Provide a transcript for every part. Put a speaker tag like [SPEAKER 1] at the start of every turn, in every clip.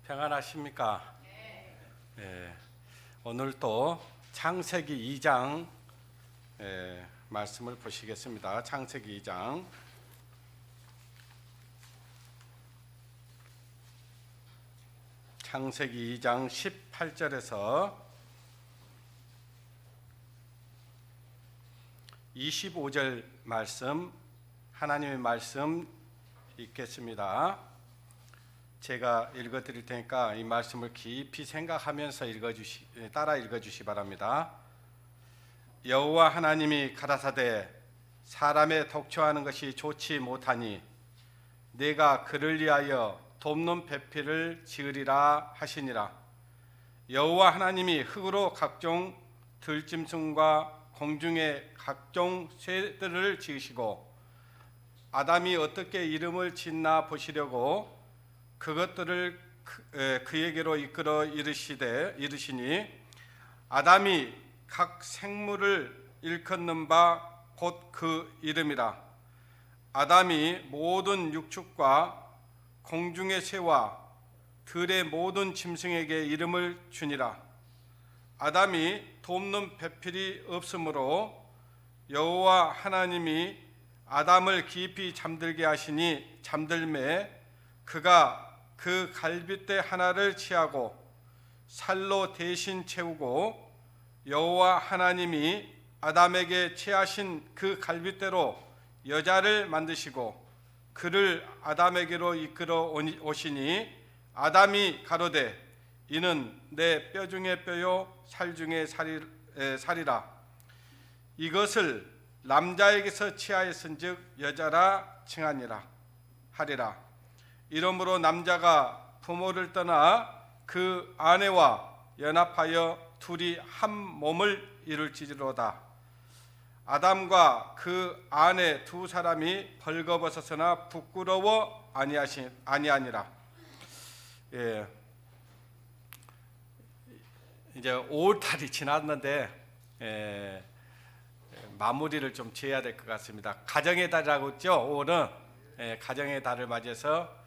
[SPEAKER 1] 평안하십니까? 네. 오늘 또 창세기 2장 말씀을 보시겠습니다. 창세기 2장 창세기 2장 18절에서 25절 말씀, 하나님의 말씀 읽겠습니다. 제가 읽어드릴 테니까 이 말씀을 깊이 생각하면서 따라 읽어주시 바랍니다. 여호와 하나님이 가라사대 사람의 독초하는 것이 좋지 못하니 내가 그를 위하여 돕는 배필을 지으리라 하시니라. 여호와 하나님이 흙으로 각종 들짐승과 공중의 각종 새들을 지으시고 아담이 어떻게 이름을 짓나 보시려고 그것들을 그에게로 이끌어 이르시니 아담이 각 생물을 일컫는 바 곧 그 이름이라. 아담이 모든 육축과 공중의 새와 들의 모든 짐승에게 이름을 주니라. 아담이 돕는 배필이 없으므로 여호와 하나님이 아담을 깊이 잠들게 하시니 잠들매 그가 그 갈빗대 하나를 취하고 살로 대신 채우고 여호와 하나님이 아담에게 취하신 그 갈빗대로 여자를 만드시고 그를 아담에게로 이끌어 오시니 아담이 가로되 이는 내 뼈 중에 뼈요 살 중에 살이라. 이것을 남자에게서 취하였은즉 여자라 칭하니라 하리라. 이러므로 남자가 부모를 떠나 그 아내와 연합하여 둘이 한 몸을 이룰지로다. 아담과 그 아내 두 사람이 벌거벗었으나 부끄러워 아니하니라. 예. 이제 5월달이 지났는데 마무리를 좀 지어야 될 것 같습니다. 가정의 달이라고 했죠. 5월은 가정의 달을 맞이해서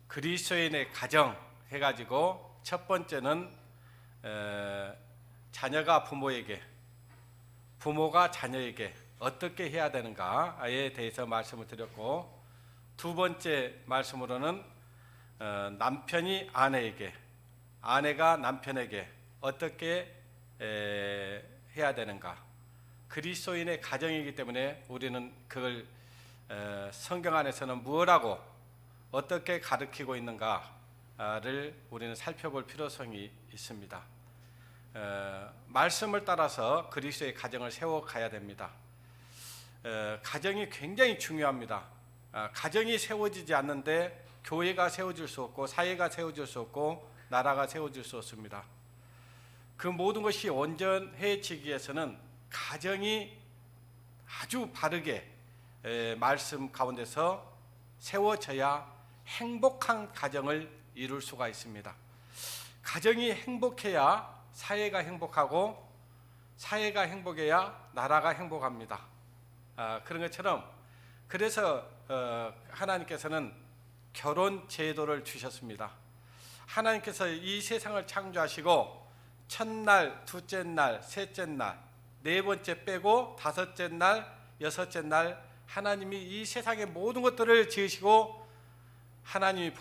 [SPEAKER 1] 그리스도인의 가정 해가지고 첫 번째는 자녀가 부모에게, 부모가 자녀에게 어떻게 해야 되는가에 대해서 말씀을 드렸고, 두 번째 말씀으로는 남편이 아내에게, 아내가 남편에게 어떻게 해야 되는가. 그리스도인의 가정이기 때문에 우리는 그걸 성경 안에서는 무엇하고 어떻게 가르치고 있는가를 우리는 살펴볼 필요성이 있습니다. 말씀을 따라서 그리스도의 가정을 세워가야 됩니다. 가정이 굉장히 중요합니다. 가정이 세워지지 않는데 교회가 세워질 수 없고 사회가 세워질 수 없고 나라가 세워질 수 없습니다. 그 모든 것이 온전해지기 위해서는 가정이 아주 바르게 말씀 가운데서 세워져야 행복한 가정을 이룰 수가 있습니다. 가정이 행복해야 사회가 행복하고 사회가 행복해야 나라가 행복합니다. 그런 것처럼 그래서 하나님께서는 결혼 제도를 주셨습니다. 하나님께서 이 세상을 창조하시고 첫날, 둘째 날, 셋째 날, 네 번째 빼고 다섯째 날, 여섯째 날 하나님이 이 세상의 모든 것들을 지으시고 하나님이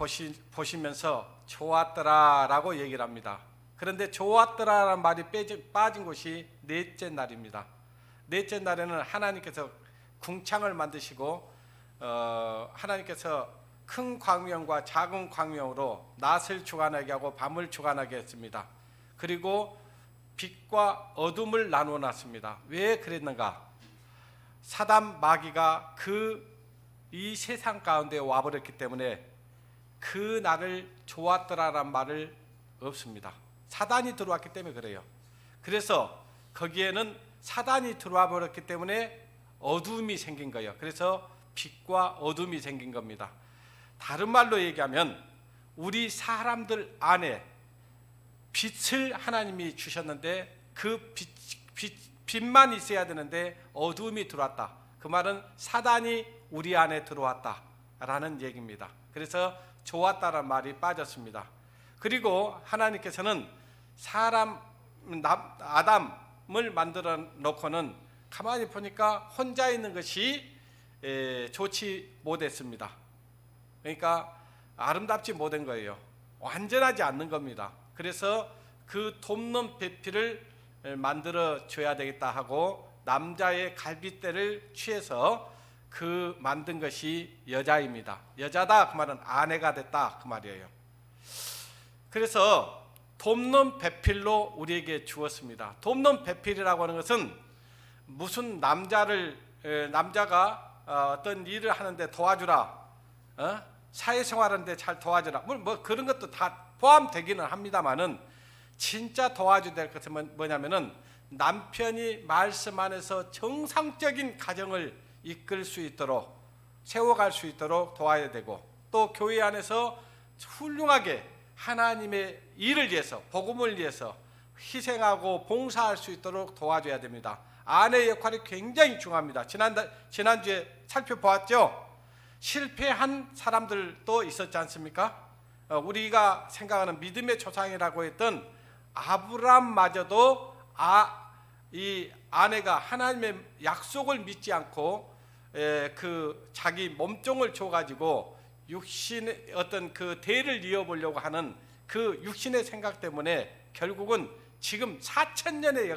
[SPEAKER 1] 보시면서 좋았더라라고 얘기를 합니다. 그런데 좋았더라라는 말이 빠진 곳이 넷째 날입니다. 넷째 날에는 하나님께서 궁창을 만드시고 하나님께서 큰 광명과 작은 광명으로 낮을 주관하게 하고 밤을 주관하게 했습니다. 그리고 빛과 어둠을 나누어 놨습니다. 왜 그랬는가? 사단 마귀가 이 세상 가운데 와버렸기 때문에 그 날을 좋았더라라는 말을 없습니다. 사단이 들어왔기 때문에 그래요. 그래서 거기에는 사단이 들어와 버렸기 때문에 어둠이 생긴 거예요. 그래서 빛과 어둠이 생긴 겁니다. 다른 말로 얘기하면 우리 사람들 안에 빛을 하나님이 주셨는데 그 빛만 있어야 되는데 어둠이 들어왔다. 그 말은 사단이 우리 안에 들어왔다. 라는 얘기입니다. 그래서 좋았다라는 말이 빠졌습니다. 그리고 하나님께서는 아담을 만들어 놓고는 가만히 보니까 혼자 있는 것이 좋지 못했습니다. 그러니까 아름답지 못한 거예요. 완전하지 않는 겁니다. 그래서 그 돕는 배필을 만들어 줘야 되겠다 하고 남자의 갈빗대를 취해서 그 만든 것이 여자입니다. 여자다 그 말은 아내가 됐다 그 말이에요. 그래서 돕는 배필로 우리에게 주었습니다. 돕는 배필이라고 하는 것은 무슨 남자가 어떤 일을 하는데 도와주라, 사회생활하는데 잘 도와주라, 뭐 그런 것도 다 포함되기는 합니다만은 진짜 도와줘야 될 것은 뭐냐면은 남편이 말씀 안에서 정상적인 가정을 이끌 수 있도록 세워갈 수 있도록 도와야 되고, 또 교회 안에서 훌륭하게 하나님의 일을 위해서 복음을 위해서 희생하고 봉사할 수 있도록 도와줘야 됩니다. 아내의 역할이 굉장히 중요합니다. 지난주에 살펴보았죠. 실패한 사람들도 있었지 않습니까? 우리가 생각하는 믿음의 조상이라고 했던 아브람마저도 이 아내가 하나님의 약속을 믿지 않고 그 자기 몸종을 줘가지고 육신의 어떤 그 대를 이어보려고 하는 그 육신의 생각 때문에 결국은 지금 4,000년의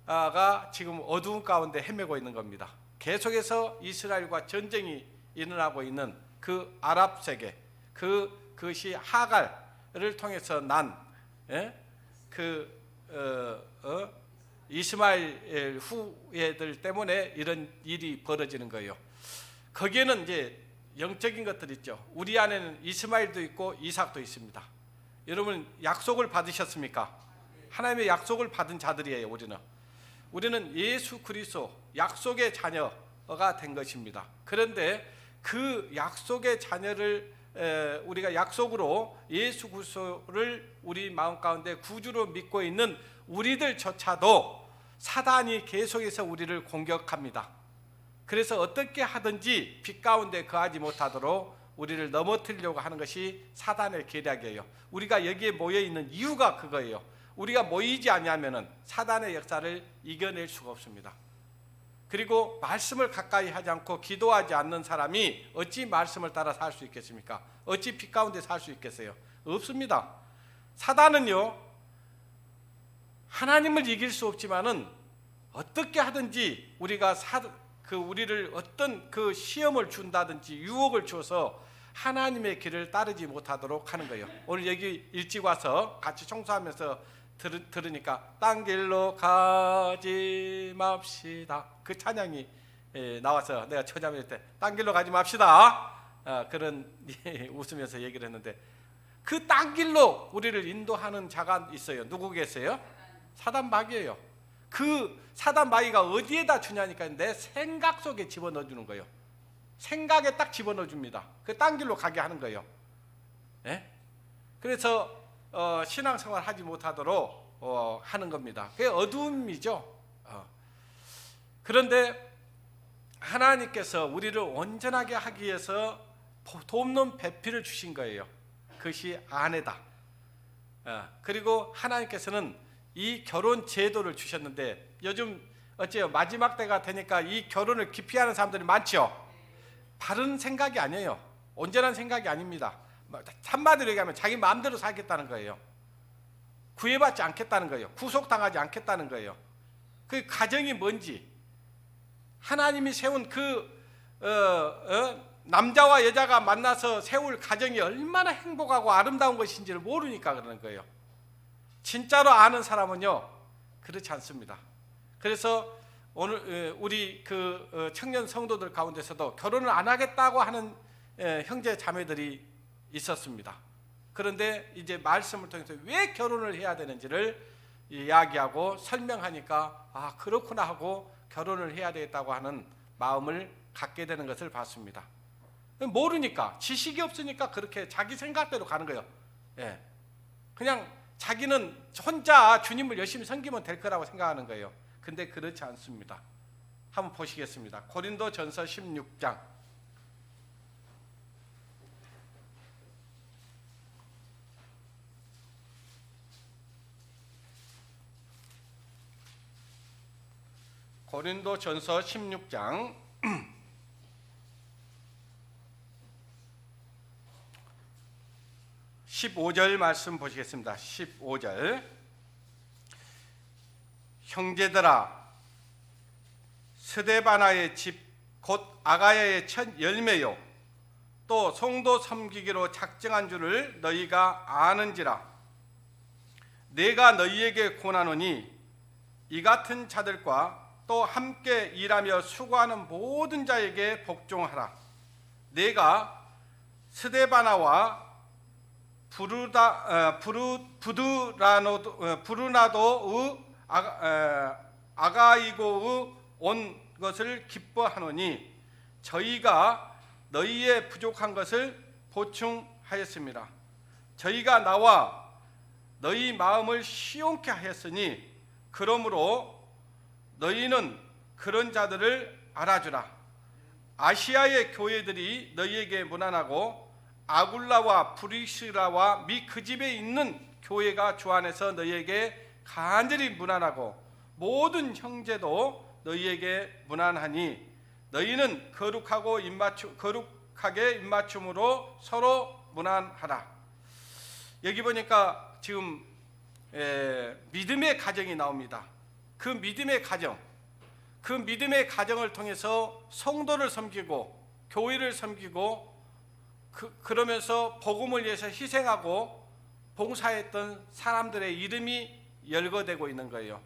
[SPEAKER 1] 역사가 지금 어두운 가운데 헤매고 있는 겁니다. 계속해서 이스라엘과 전쟁이 일어나고 있는 그 아랍 세계, 그것이 하갈을 통해서 난 이스마엘 후예들 때문에 이런 일이 벌어지는 거예요. 거기에는 이제 영적인 것들 있죠. 우리 안에는 이스마엘도 있고 이삭도 있습니다. 여러분 약속을 받으셨습니까? 하나님의 약속을 받은 자들이에요. 우리는 예수 그리스도 약속의 자녀가 된 것입니다. 그런데 그 약속의 자녀를 우리가 약속으로 예수 그리스도를 우리 마음 가운데 구주로 믿고 있는 우리들조차도 사단이 계속해서 우리를 공격합니다. 그래서 어떻게 하든지 빛 가운데 거하지 못하도록 우리를 넘어뜨리려고 하는 것이 사단의 계략이에요. 우리가 여기에 모여 있는 이유가 그거예요. 우리가 모이지 않으면은 사단의 역사를 이겨낼 수가 없습니다. 그리고 말씀을 가까이 하지 않고 기도하지 않는 사람이 어찌 말씀을 따라 살 수 있겠습니까? 어찌 빛 가운데 살 수 있겠어요? 없습니다. 사단은요, 하나님을 이길 수 없지만은 어떻게 하든지 우리를 어떤 그 시험을 준다든지 유혹을 줘서 하나님의 길을 따르지 못하도록 하는 거예요. 오늘 여기 일찍 와서 같이 청소하면서 들으니까 딴 길로 가지 맙시다, 그 찬양이 나와서 내가 초자매일 때 딴 길로 가지 맙시다 그런 웃으면서 얘기를 했는데, 그 딴 길로 우리를 인도하는 자가 있어요. 누구 계세요? 사단 마귀예요. 그 사단 마귀가 어디에다 주냐니까 내 생각 속에 집어넣어 주는 거예요. 생각에 딱 집어넣어 줍니다. 그 딴 길로 가게 하는 거예요. 그래서 신앙생활 하지 못하도록 하는 겁니다. 그게 어두움이죠. 그런데 하나님께서 우리를 온전하게 하기 위해서 돕는 배필을 주신 거예요. 그것이 아내다. 그리고 하나님께서는 이 결혼 제도를 주셨는데, 요즘 어째요? 마지막 때가 되니까 이 결혼을 기피하는 사람들이 많죠. 바른 생각이 아니에요. 온전한 생각이 아닙니다. 한마디로 얘기하면 자기 마음대로 살겠다는 거예요. 구애받지 않겠다는 거예요. 구속당하지 않겠다는 거예요. 그 가정이 뭔지, 하나님이 세운 남자와 여자가 만나서 세울 가정이 얼마나 행복하고 아름다운 것인지를 모르니까 그러는 거예요. 진짜로 아는 사람은요 그렇지 않습니다. 그래서 오늘 우리 청년 성도들 가운데서도 결혼을 안 하겠다고 하는 형제 자매들이 있었습니다. 그런데 이제 말씀을 통해서 왜 결혼을 해야 되는지를 이야기하고 설명하니까 그렇구나 하고 결혼을 해야 되겠다고 하는 마음을 갖게 되는 것을 봤습니다. 모르니까, 지식이 없으니까 그렇게 자기 생각대로 가는 거예요. 그냥 자기는 혼자 주님을 열심히 섬기면 될 거라고 생각하는 거예요. 근데 그렇지 않습니다. 한번 보시겠습니다. 고린도전서 16장 고린도전서 16장 15절 말씀 보시겠습니다. 15절. 형제들아, 스데바나의 집 곧 아가야의 첫 열매요 또 성도 섬기기로 작정한 줄을 너희가 아는지라. 내가 너희에게 권하노니 이 같은 자들과 또 함께 일하며 수고하는 모든 자에게 복종하라. 내가 스데바나와 부르나도의 아가이고의 온 것을 기뻐하노니 저희가 너희의 부족한 것을 보충하였습니다. 저희가 나와 너희 마음을 시원케 하였으니 그러므로 너희는 그런 자들을 알아주라. 아시아의 교회들이 너희에게 무난하고 아굴라와 브리스라와 및 그 집에 있는 교회가 주 안에서 너희에게 간절히 무난하고 모든 형제도 너희에게 무난하니 너희는 거룩하게 입맞춤으로 서로 무난하라. 여기 보니까 지금 믿음의 가정이 나옵니다. 그 믿음의 가정을 통해서 성도를 섬기고 교회를 섬기고 그러면서 복음을 위해서 희생하고 봉사했던 사람들의 이름이 열거되고 있는 거예요.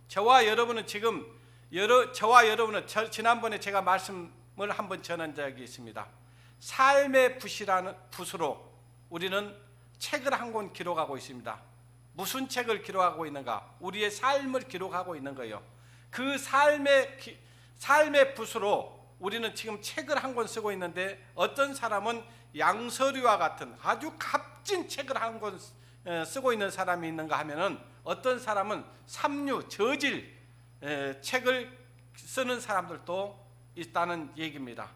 [SPEAKER 1] 저와 여러분은 지난번에 제가 말씀을 한번 전한 적이 있습니다. 삶의 붓으로 우리는 책을 한 권 기록하고 있습니다. 무슨 책을 기록하고 있는가? 우리의 삶을 기록하고 있는 거예요. 그 삶의 붓으로 우리는 지금 책을 한 권 쓰고 있는데, 어떤 사람은 양서류와 같은 아주 값진 책을 한 권 쓰고 있는 사람이 있는가 하면은, 어떤 사람은 삼류, 저질 책을 쓰는 사람들도 있다는 얘기입니다.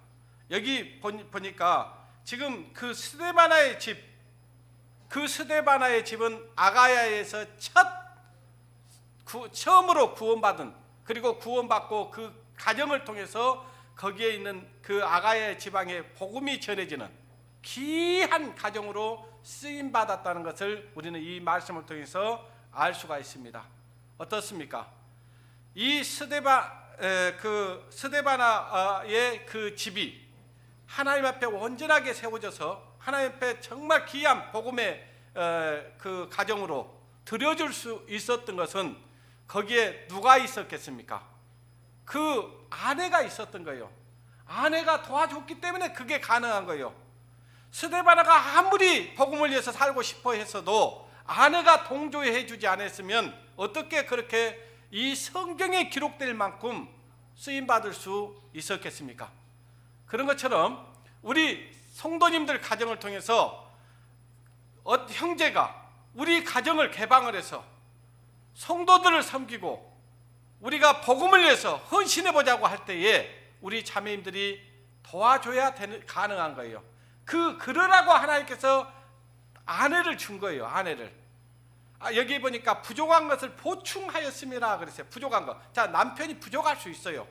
[SPEAKER 1] 여기 보니까 지금 그 스데바나의 집은 아가야에서 처음으로 구원받은, 그리고 구원받고 그 가정을 통해서 거기에 있는 그 아가야 지방에 복음이 전해지는 귀한 가정으로 쓰임 받았다는 것을 우리는 이 말씀을 통해서 알 수가 있습니다. 어떻습니까? 이 스데바나의 그 집이 하나님 앞에 온전하게 세워져서 하나님 앞에 정말 귀한 복음의 그 가정으로 드려줄 수 있었던 것은, 거기에 누가 있었겠습니까? 그 아내가 있었던 거예요. 아내가 도와줬기 때문에 그게 가능한 거예요. 스데바나가 아무리 복음을 위해서 살고 싶어 했어도 아내가 동조해 주지 않았으면 어떻게 그렇게 이 성경에 기록될 만큼 쓰임받을 수 있었겠습니까? 그런 것처럼 우리 성도님들 가정을 통해서 형제가 우리 가정을 개방을 해서 성도들을 섬기고 우리가 복음을 위해서 헌신해 보자고 할 때에 우리 자매님들이 도와줘야 가능한 거예요. 그러라고 하나님께서 아내를 준 거예요. 아내를. 여기 보니까 부족한 것을 보충하였음이라 그랬어요. 부족한 것. 자, 남편이 부족할 수 있어요.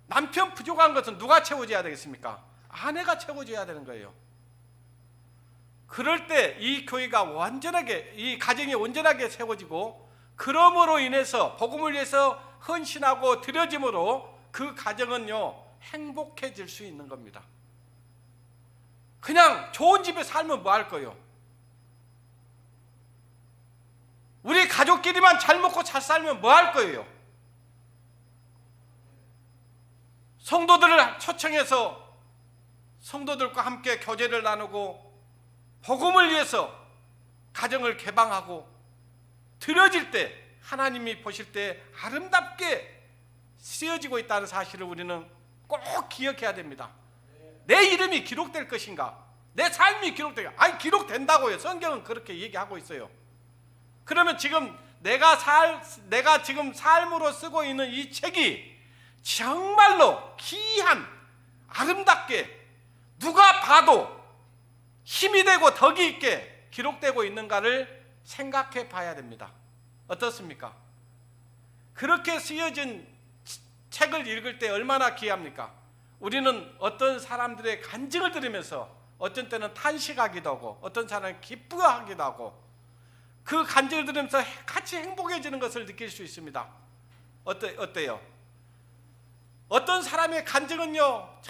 [SPEAKER 1] 남편 부족한 것은 누가 채워줘야 되겠습니까? 아내가 채워줘야 되는 거예요. 그럴 때 이 교회가 완전하게, 이 가정이 온전하게 세워지고, 그러므로 인해서 복음을 위해서 헌신하고 드려짐으로 그 가정은요 행복해질 수 있는 겁니다. 그냥 좋은 집에 살면 뭐 할 거예요? 우리 가족끼리만 잘 먹고 잘 살면 뭐 할 거예요? 성도들을 초청해서 성도들과 함께 교제를 나누고 복음을 위해서 가정을 개방하고 드려질 때 하나님이 보실 때 아름답게 쓰여지고 있다는 사실을 우리는 꼭 기억해야 됩니다. 내 이름이 기록될 것인가? 내 삶이 기록될까? 아니, 기록된다고요. 성경은 그렇게 얘기하고 있어요. 그러면 지금 내가 지금 삶으로 쓰고 있는 이 책이 정말로 귀한, 아름답게 누가 봐도 힘이 되고 덕이 있게 기록되고 있는가를 생각해 봐야 됩니다. 어떻습니까? 그렇게 쓰여진 책을 읽을 때 얼마나 귀합니까? 우리는 어떤 사람들의 간증을 들으면서 어떤 때는 탄식하기도 하고 어떤 사람은 기뻐하기도 하고 그 간증을 들으면서 같이 행복해지는 것을 느낄 수 있습니다. 어때요? 어떤 사람의 간증은요,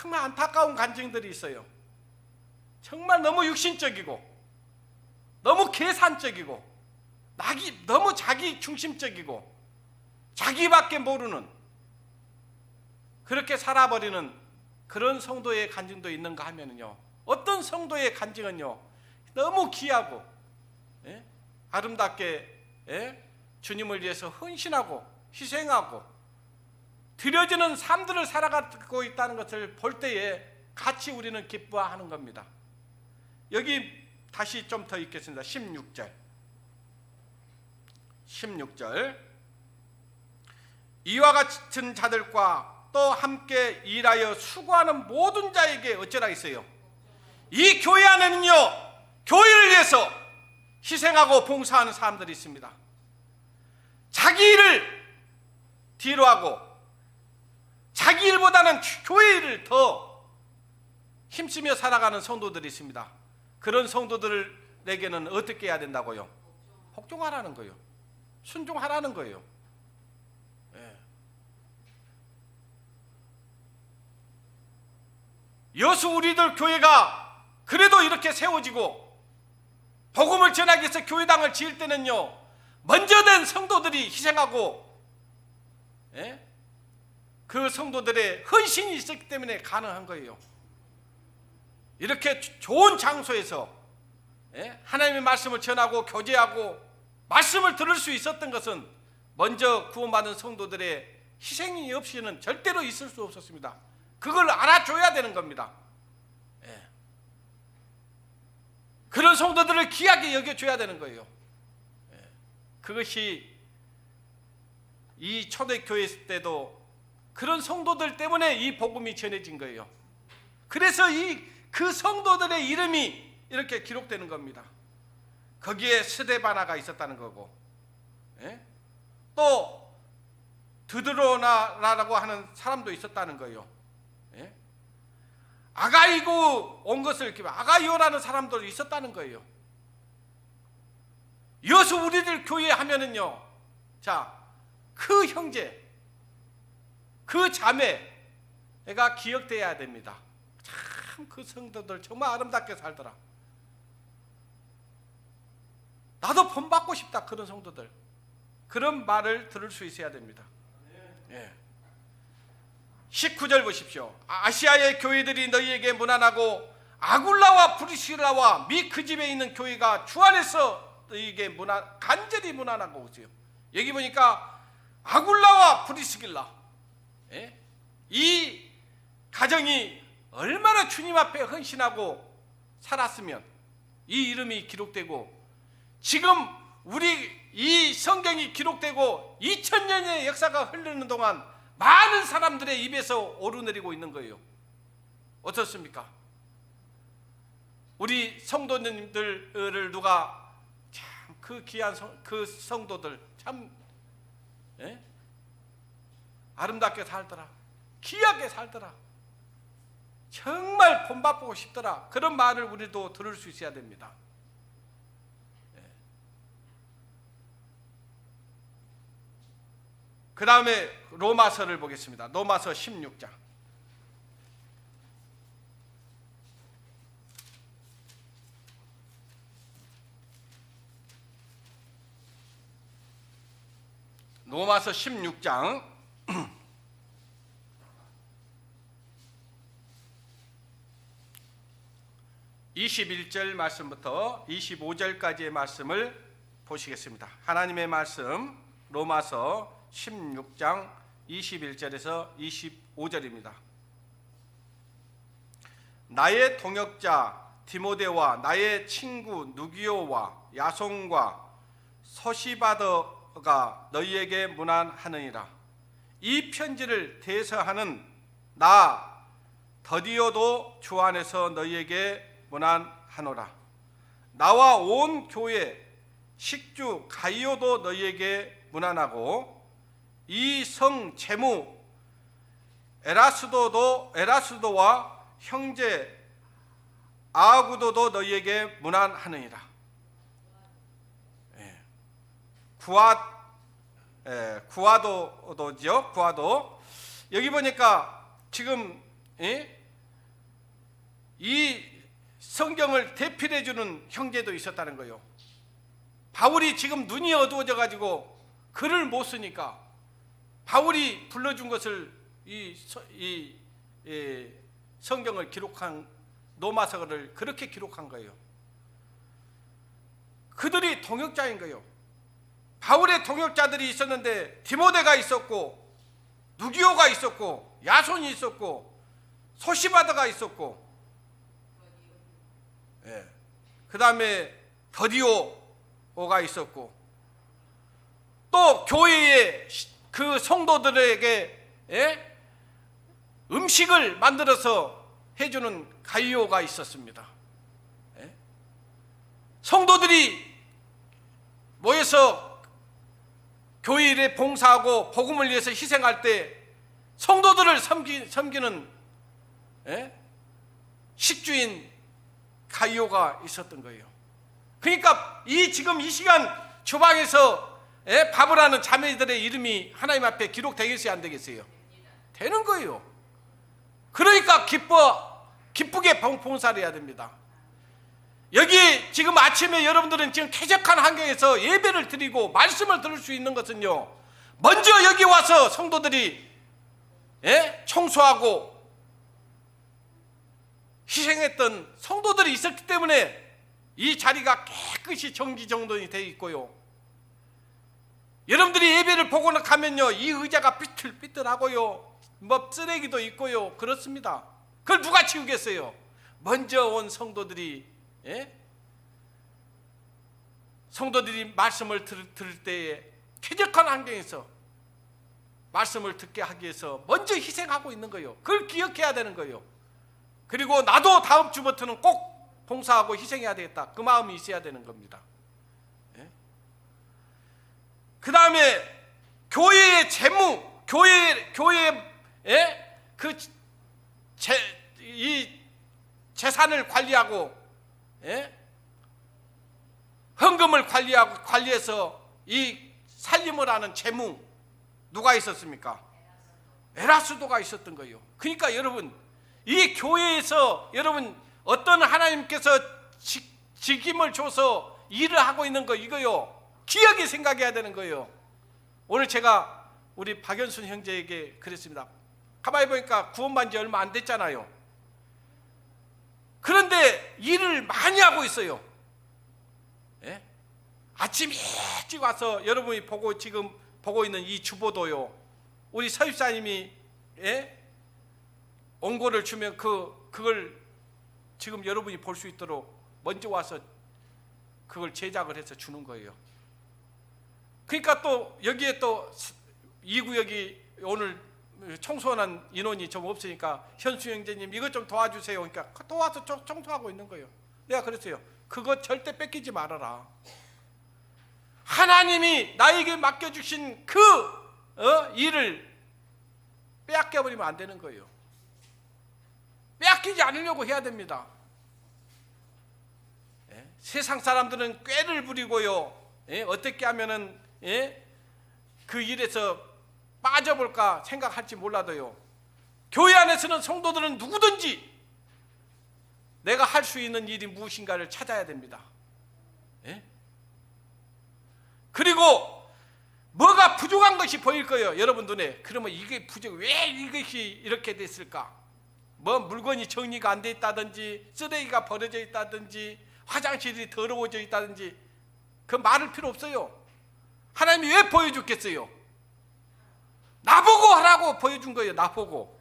[SPEAKER 1] 정말 안타까운 간증들이 있어요. 정말 너무 육신적이고 너무 계산적이고 너무 자기 중심적이고 자기밖에 모르는 그렇게 살아버리는 그런 성도의 간증도 있는가 하면요, 어떤 성도의 간증은요 너무 귀하고 아름답게 주님을 위해서 헌신하고 희생하고 드려지는 삶들을 살아가고 있다는 것을 볼 때에 같이 우리는 기뻐하는 겁니다. 여기 다시 좀 더 읽겠습니다. 16절 이와 같은 자들과 또 함께 일하여 수고하는 모든 자에게 어쩌라 했어요? 이 교회 안에는요, 교회를 위해서 희생하고 봉사하는 사람들이 있습니다. 자기 일을 뒤로 하고 자기 일보다는 교회 일을 더 힘쓰며 살아가는 성도들이 있습니다. 그런 성도들에게는 어떻게 해야 된다고요? 복종하라는 거예요. 순종하라는 거예요. 여수 우리들 교회가 그래도 이렇게 세워지고 복음을 전하기 위해서 교회당을 지을 때는요, 먼저 된 성도들이 희생하고 그 성도들의 헌신이 있었기 때문에 가능한 거예요. 이렇게 좋은 장소에서 하나님의 말씀을 전하고 교제하고 말씀을 들을 수 있었던 것은 먼저 구원받은 성도들의 희생이 없이는 절대로 있을 수 없었습니다. 그걸 알아줘야 되는 겁니다. 그런 성도들을 귀하게 여겨줘야 되는 거예요. 그것이 이 초대교회 때도 그런 성도들 때문에 이 복음이 전해진 거예요. 그래서 그 성도들의 이름이 이렇게 기록되는 겁니다. 거기에 스데바나가 있었다는 거고, 또 드드로나라고 하는 사람도 있었다는 거예요. 아가이고 온 것을 이렇게 아가이오라는 사람도 있었다는 거예요. 여수 우리들 교회 하면은요, 자, 그 형제, 그 자매가 기억돼야 됩니다. 참 그 성도들 정말 아름답게 살더라. 나도 본받고 싶다. 그런 성도들, 그런 말을 들을 수 있어야 됩니다. 19절 보십시오. 아시아의 교회들이 너희에게 문안하고 아굴라와 브리실라와 미 그 집에 있는 교회가 주 안에서 너희에게 간절히 문안하고 오세요. 여기 보니까 아굴라와 브리스길라, 이 가정이 얼마나 주님 앞에 헌신하고 살았으면 이 이름이 기록되고 지금 우리 이 성경이 기록되고 2000년의 역사가 흐르는 동안 많은 사람들의 입에서 오르내리고 있는 거예요. 어떻습니까? 우리 성도님들을 누가 참 그 귀한 그 성도들 참 아름답게 살더라, 귀하게 살더라, 정말 본받고 싶더라, 그런 말을 우리도 들을 수 있어야 됩니다. 그 다음에 로마서를 보겠습니다. 로마서 16장. 로마서 16장 21절 말씀부터 25절까지의 말씀을 보시겠습니다. 하나님의 말씀 로마서 16장 21절에서 25절입니다. 나의 동역자 디모데와 나의 친구 누기오와 야손과 서시바더가 너희에게 문안하느니라. 이 편지를 대서하는 나 더디오도 주 안에서 너희에게 문안하노라. 나와 온 교회 식주 가이오도 너희에게 문안하고 이 성 재무 에라스도와 형제 아구도도 너희에게 문안하느니라. 구아도죠. 구아도. 여기 보니까 지금 이 성경을 대필해 주는 형제도 있었다는 거예요. 바울이 지금 눈이 어두워져 가지고 글을 못 쓰니까 바울이 불러준 것을 이 성경을 기록한 로마서를 그렇게 기록한 거예요. 그들이 동역자인 거예요. 바울의 동역자들이 있었는데 디모데가 있었고 누기오가 있었고 야손이 있었고 소시바드가 있었고, 그 다음에 더디오가 있었고, 또 교회의 그 성도들에게 음식을 만들어서 해주는 가이오가 있었습니다. 성도들이 모여서 교회 일에 봉사하고 복음을 위해서 희생할 때 성도들을 섬기는 식주인 가이오가 있었던 거예요. 그러니까 지금 이 시간 주방에서 밥을 하는 자매들의 이름이 하나님 앞에 기록되겠어요, 안 되겠어요? 되는 거예요. 그러니까 기쁘게 봉사를 해야 됩니다. 여기 지금 아침에 여러분들은 지금 쾌적한 환경에서 예배를 드리고 말씀을 들을 수 있는 것은요, 먼저 여기 와서 성도들이 청소하고 희생했던 성도들이 있었기 때문에 이 자리가 깨끗이 정기정돈이 되어 있고요. 여러분들이 예배를 보고 가면요, 이 의자가 삐뚤삐뚤하고요, 뭐 쓰레기도 있고요, 그렇습니다. 그걸 누가 치우겠어요? 먼저 온 성도들이 성도들이 말씀을 들을 때에 쾌적한 환경에서 말씀을 듣게 하기 위해서 먼저 희생하고 있는 거예요. 그걸 기억해야 되는 거예요. 그리고 나도 다음 주부터는 꼭 봉사하고 희생해야 되겠다, 그 마음이 있어야 되는 겁니다. 그 다음에 교회의 재무, 교회의 이 재산을 관리하고 헌금을 관리해서 이 살림을 하는 재무, 누가 있었습니까? 에라스도가 있었던 거예요. 그러니까 여러분, 이 교회에서 여러분 어떤 하나님께서 직임을 줘서 일을 하고 있는 거, 이거요, 기억이 생각해야 되는 거예요. 오늘 제가 우리 박연순 형제에게 그랬습니다. 가만히 보니까 구원받은 지 얼마 안 됐잖아요. 그런데 일을 많이 하고 있어요. 아침 일찍 와서 여러분이 지금 보고 있는 이 주보도요, 우리 서입사님이 원고를 주면 그걸 지금 여러분이 볼 수 있도록 먼저 와서 그걸 제작을 해서 주는 거예요. 그러니까 또 여기에 또 이 구역이 오늘 청소하는 인원이 좀 없으니까 현수 형제님 이것 좀 도와주세요. 그러니까 도와서 청소하고 있는 거예요. 내가 그랬어요. 그거 절대 뺏기지 말아라. 하나님이 나에게 맡겨주신 그 일을 빼앗겨버리면 안 되는 거예요. 빼앗기지 않으려고 해야 됩니다. 세상 사람들은 꾀를 부리고요, 어떻게 하면은 그 일에서 빠져볼까 생각할지 몰라도요, 교회 안에서는 성도들은 누구든지 내가 할 수 있는 일이 무엇인가를 찾아야 됩니다. 그리고 뭐가 부족한 것이 보일 거예요, 여러분 눈에. 그러면 이게 왜 이것이 이렇게 됐을까? 뭐 물건이 정리가 안 돼 있다든지, 쓰레기가 버려져 있다든지, 화장실이 더러워져 있다든지, 그 말을 필요 없어요. 하나님이 왜 보여줬겠어요? 나보고 하라고 보여준 거예요, 나보고.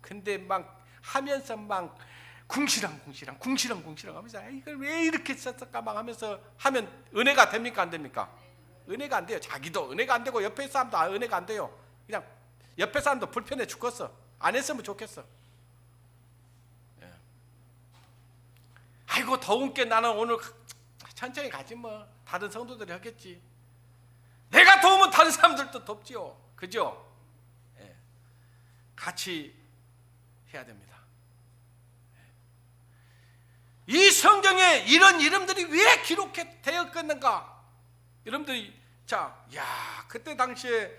[SPEAKER 1] 근데 막 하면서 막 궁시렁 하면서 이걸 왜 이렇게 썼을까 막 하면서 하면 은혜가 됩니까, 안 됩니까? 은혜가 안 돼요. 자기도 은혜가 안 되고 옆에 사람도 은혜가 안 돼요. 그냥 옆에 사람도 불편해 죽겠어. 안 했으면 좋겠어. 아이고 더운 게 나는 오늘 천천히 가지 뭐, 다른 성도들이 하겠지. 내가 더우면 다른 사람들도 덥지요, 그죠? 같이 해야 됩니다. 이 성경에 이런 이름들이 왜 기록되었겠는가? 여러분들이 그때 당시에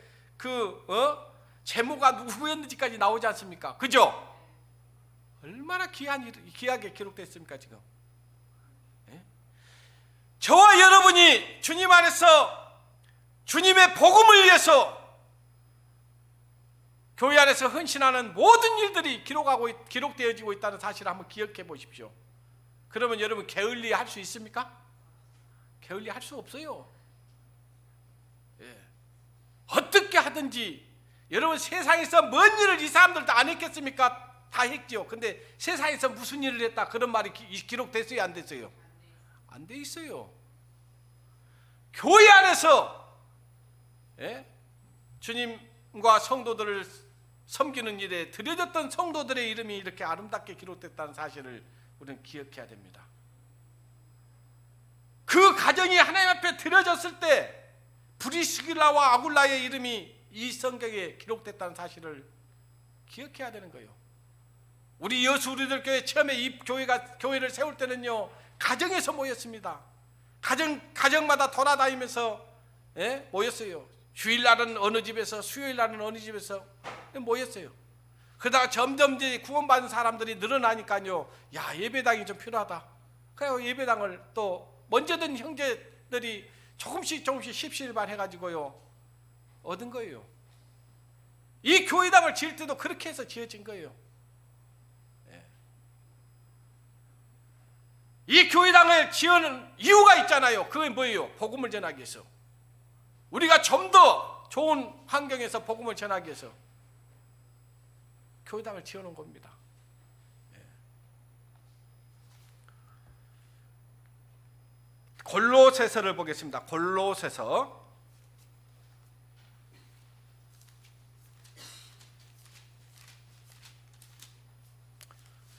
[SPEAKER 1] 제모가 누구였는지까지 나오지 않습니까? 그죠? 얼마나 귀하게 기록됐습니까 지금? 저와 여러분이 주님 안에서 주님의 복음을 위해서 교회 안에서 헌신하는 모든 일들이 기록되어지고 있다는 사실을 한번 기억해 보십시오. 그러면 여러분 게을리 할 수 있습니까? 게을리 할 수 없어요. 어떻게 하든지 여러분 세상에서 뭔 일을 이 사람들도 안 했겠습니까? 다 했죠. 근데 세상에서 무슨 일을 했다 그런 말이 기록됐어요? 안 됐어요? 안 돼 있어요. 교회 안에서 주님과 성도들을 섬기는 일에 드려졌던 성도들의 이름이 이렇게 아름답게 기록됐다는 사실을 우리는 기억해야 됩니다. 그 가정이 하나님 앞에 드려졌을 때 브리스길라와 아굴라의 이름이 이 성경에 기록됐다는 사실을 기억해야 되는 거예요. 우리 여수 우리들 교회 처음에 이 교회를 세울 때는요, 가정에서 모였습니다. 가정마다 돌아다니면서 모였어요. 주일날은 어느 집에서, 수요일날은 어느 집에서 모였어요. 그러다가 점점 이제 구원받은 사람들이 늘어나니까요, 예배당이 좀 필요하다. 그래서 예배당을 또 먼저 든 형제들이 조금씩 십시일반 해가지고요 얻은 거예요. 이 교회당을 지을 때도 그렇게 해서 지어진 거예요. 이 교회당을 지은 이유가 있잖아요. 그게 뭐예요? 복음을 전하기 위해서. 우리가 좀 더 좋은 환경에서 복음을 전하기 위해서 교회당을 지어놓은 겁니다. 골로새서를 보겠습니다. 골로새서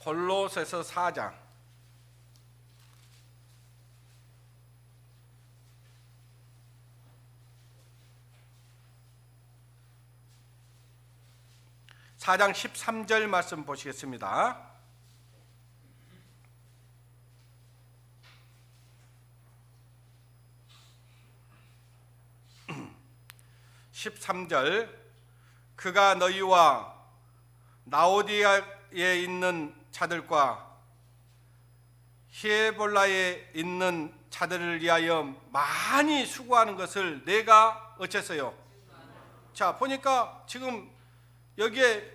[SPEAKER 1] 4장 4장 13절 말씀 보시겠습니다. 13절 그가 너희와 나오디아에 있는 자들과 히에볼라에 있는 자들을 위하여 많이 수고하는 것을 내가 어째서요? 자, 보니까 지금 여기에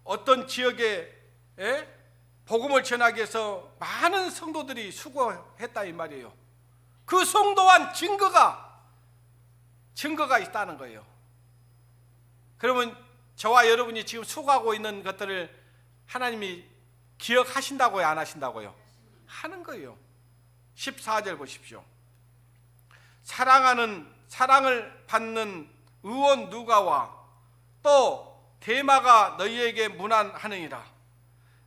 [SPEAKER 1] 어떤 지역에 복음을 전하기 위해서 많은 성도들이 수고했다 이 말이에요. 그 성도한 증거가 있다는 거예요. 그러면 저와 여러분이 지금 수고하고 있는 것들을 하나님이 기억하신다고요, 안 하신다고요? 하는 거예요. 14절 보십시오. 사랑을 받는 의원 누가와 또 데마가 너희에게 문안하느니라.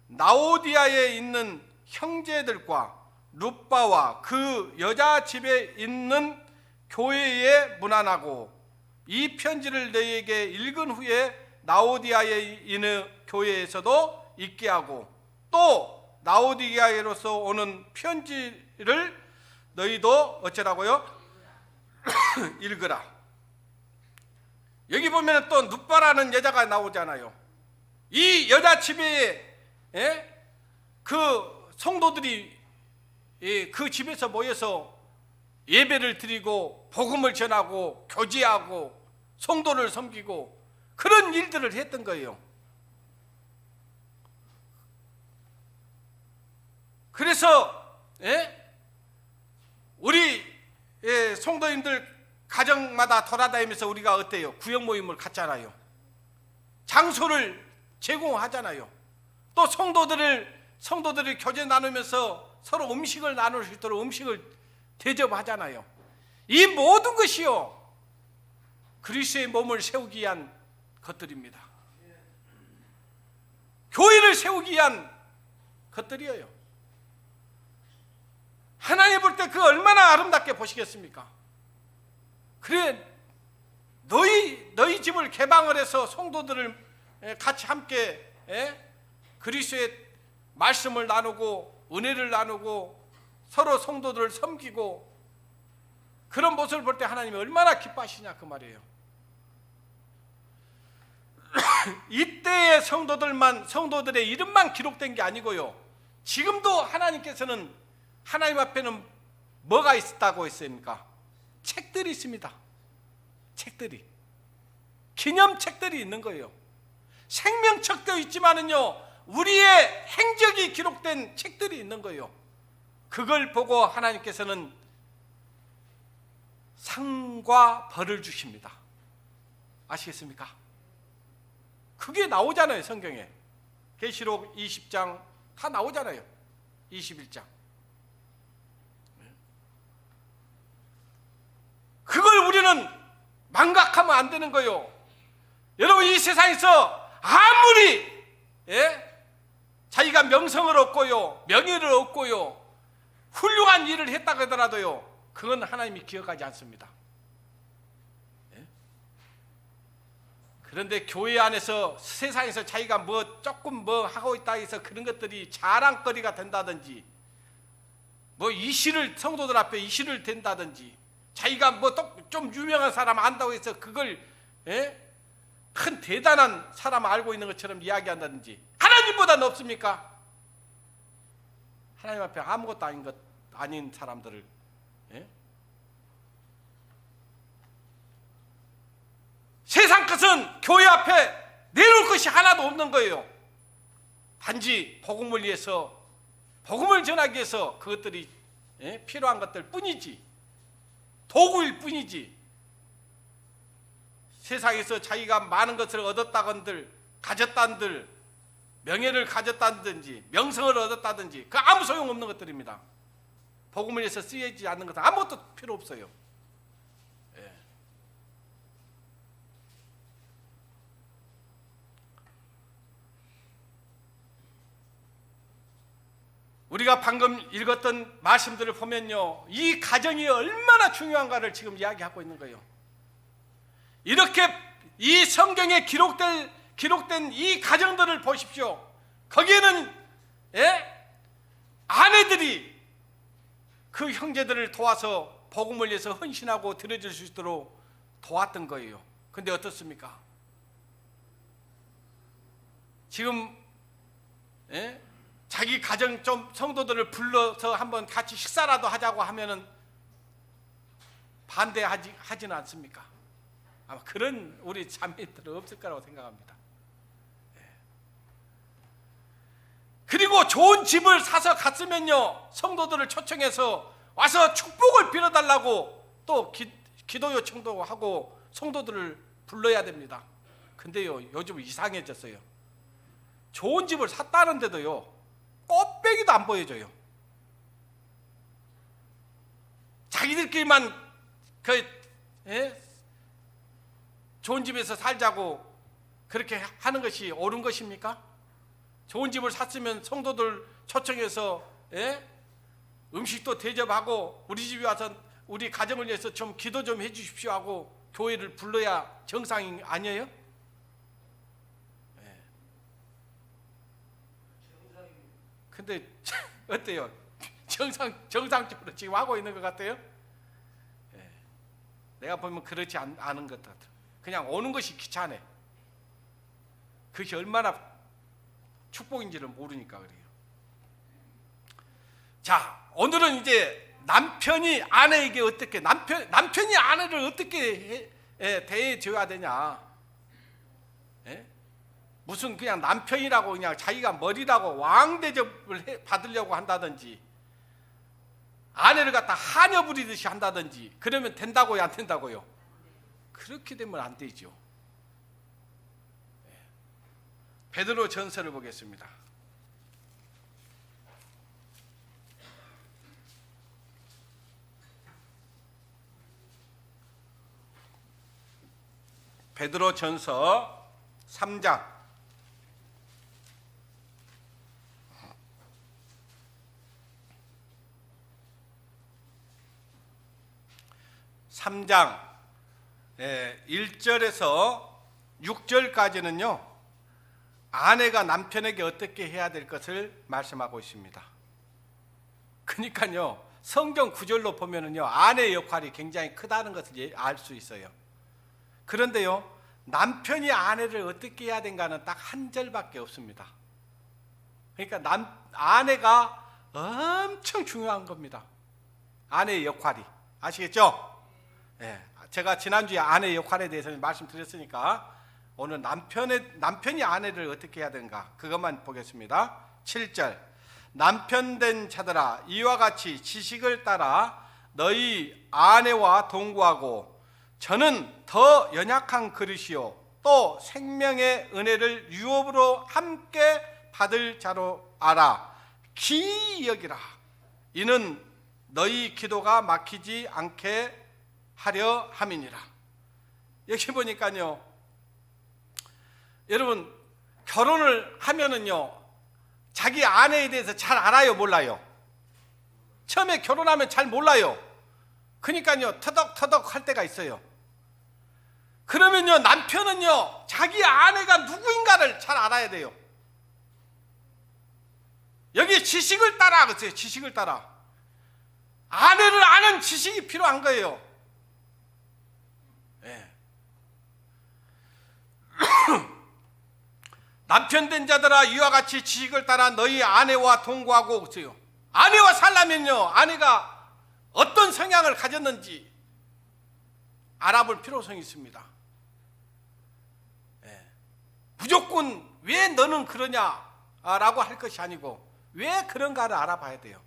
[SPEAKER 1] 나오디아에 있는 형제들과 룻바와 그 여자 집에 있는 교회에 문안하고 이 편지를 너희에게 읽은 후에 나오디아에 있는 교회에서도 읽게 하고 또 나오디아에로서 오는 편지를 너희도 어쩌라고요? 읽으라. 여기 보면 또 룻바라는 여자가 나오잖아요. 이 여자 집에 그 성도들이 그 집에서 모여서 예배를 드리고 복음을 전하고 교제하고 성도를 섬기고 그런 일들을 했던 거예요. 그래서 우리 성도님들 가정마다 돌아다니면서 우리가 어때요? 구역 모임을 갖잖아요. 장소를 제공하잖아요. 또 성도들이 교제 나누면서 서로 음식을 나눌 수 있도록 음식을 대접하잖아요. 이 모든 것이요 그리스도의 몸을 세우기 위한 것들입니다. 교회를 세우기 위한 것들이에요. 하나님 볼 때 그 얼마나 아름답게 보시겠습니까? 그래 너희 집을 개방을 해서 성도들을 같이 함께 그리스도의 말씀을 나누고 은혜를 나누고 서로 성도들을 섬기고 그런 모습을 볼 때 하나님이 얼마나 기뻐하시냐 그 말이에요. 이때의 성도들의 이름만 기록된 게 아니고요, 지금도 하나님께서는 하나님 앞에는 뭐가 있다고 했습니까? 책들이 있습니다. 책들이, 기념책들이 있는 거예요. 생명책도 있지만은요, 우리의 행적이 기록된 책들이 있는 거예요. 그걸 보고 하나님께서는 상과 벌을 주십니다. 아시겠습니까? 그게 나오잖아요. 성경에 계시록 20장 다 나오잖아요. 21장. 그걸 우리는 망각하면 안 되는 거예요. 여러분, 이 세상에서 아무리 자기가 명성을 얻고요, 명예를 얻고요, 훌륭한 일을 했다고 하더라도요, 그건 하나님이 기억하지 않습니다. 그런데 교회 안에서 세상에서 자기가 조금 하고 있다 해서 그런 것들이 자랑거리가 된다든지, 이시를 성도들 앞에 이시를 된다든지, 자기가 좀 유명한 사람 안다고 해서 그걸 큰 대단한 사람 알고 있는 것처럼 이야기한다든지, 하나님보다 높습니까? 하나님 앞에 아무것도 아닌 사람들을 세상 것은 교회 앞에 내놓을 것이 하나도 없는 거예요. 단지 복음을 위해서, 복음을 전하기 위해서 그것들이 필요한 것들 뿐이지, 도구일 뿐이지, 세상에서 자기가 많은 것을 얻었다건들, 가졌다는들, 명예를 가졌다든지 명성을 얻었다든지 그 아무 소용없는 것들입니다. 복음을 위해서 쓰이지 않는 것은 아무것도 필요 없어요. 우리가 방금 읽었던 말씀들을 보면요, 이 가정이 얼마나 중요한가를 지금 이야기하고 있는 거예요. 이렇게 이 성경에 기록된 이 가정들을 보십시오. 거기에는 아내들이 그 형제들을 도와서 복음을 위해서 헌신하고 드려줄 수 있도록 도왔던 거예요. 근데 어떻습니까? 지금 자기 가정 좀 성도들을 불러서 한번 같이 식사라도 하자고 하면은 반대하지는 않습니까? 아마 그런 우리 자매들은 없을 거라고 생각합니다. 그리고 좋은 집을 사서 갔으면요, 성도들을 초청해서 와서 축복을 빌어달라고 또 기도 요청도 하고 성도들을 불러야 됩니다. 근데요, 요즘 이상해졌어요. 좋은 집을 샀다는데도요, 꽃배기도 안 보여줘요. 자기들끼리만 좋은 집에서 살자고 그렇게 하는 것이 옳은 것입니까? 좋은 집을 샀으면 성도들 초청해서 음식도 대접하고 우리 집에 와서 우리 가정을 위해서 좀 기도 좀 해주십시오 하고 교회를 불러야 정상이 아니에요? 근데 어때요? 정상적으로 지금 하고 있는 것 같아요? 내가 보면 그렇지 않은 것 같아요. 그냥 오는 것이 귀찮아. 그것이 얼마나 축복인지를 모르니까 그래요. 자, 오늘은 이제 남편이 아내에게 어떻게, 남편이 아내를 어떻게 대해줘야 되냐. 무슨 그냥 남편이라고 그냥 자기가 머리라고 왕대접을 받으려고 한다든지, 아내를 갖다 하녀 부리듯이 한다든지 그러면 된다고요, 안 된다고요? 그렇게 되면 안 되죠. 베드로 전서를 보겠습니다. 베드로 전서 3장 3장 1절에서 6절까지는요, 아내가 남편에게 어떻게 해야 될 것을 말씀하고 있습니다. 그러니까요, 성경 구절로 보면은요, 아내의 역할이 굉장히 크다는 것을 알 수 있어요. 그런데요, 남편이 아내를 어떻게 해야 되는가는 딱 한 절밖에 없습니다. 그러니까 아내가 엄청 중요한 겁니다. 아내의 역할이. 아시겠죠? 제가 지난주에 아내의 역할에 대해서 말씀드렸으니까 오늘 남편이 아내를 어떻게 해야 되는가 그것만 보겠습니다. 7절, 남편 된 자들아 이와 같이 지식을 따라 너희 아내와 동거하고 저는 더 연약한 그릇이요 또 생명의 은혜를 유업으로 함께 받을 자로 알아. 기이 여기라. 이는 너희 기도가 막히지 않게 하려 함이니라. 여기 보니까요, 여러분 결혼을 하면은요, 자기 아내에 대해서 잘 알아요, 몰라요? 처음에 결혼하면 잘 몰라요. 그러니까요, 터덕터덕 할 때가 있어요. 그러면요, 남편은요, 자기 아내가 누구인가를 잘 알아야 돼요. 여기 지식을 따라 그랬어요. 지식을 따라. 아내를 아는 지식이 필요한 거예요. 남편 된 자들아 이와 같이 지식을 따라 너희 아내와 동거하고 그랬어요. 아내와 살려면요, 아내가 어떤 성향을 가졌는지 알아볼 필요성이 있습니다. 무조건 왜 너는 그러냐라고 할 것이 아니고 왜 그런가를 알아봐야 돼요.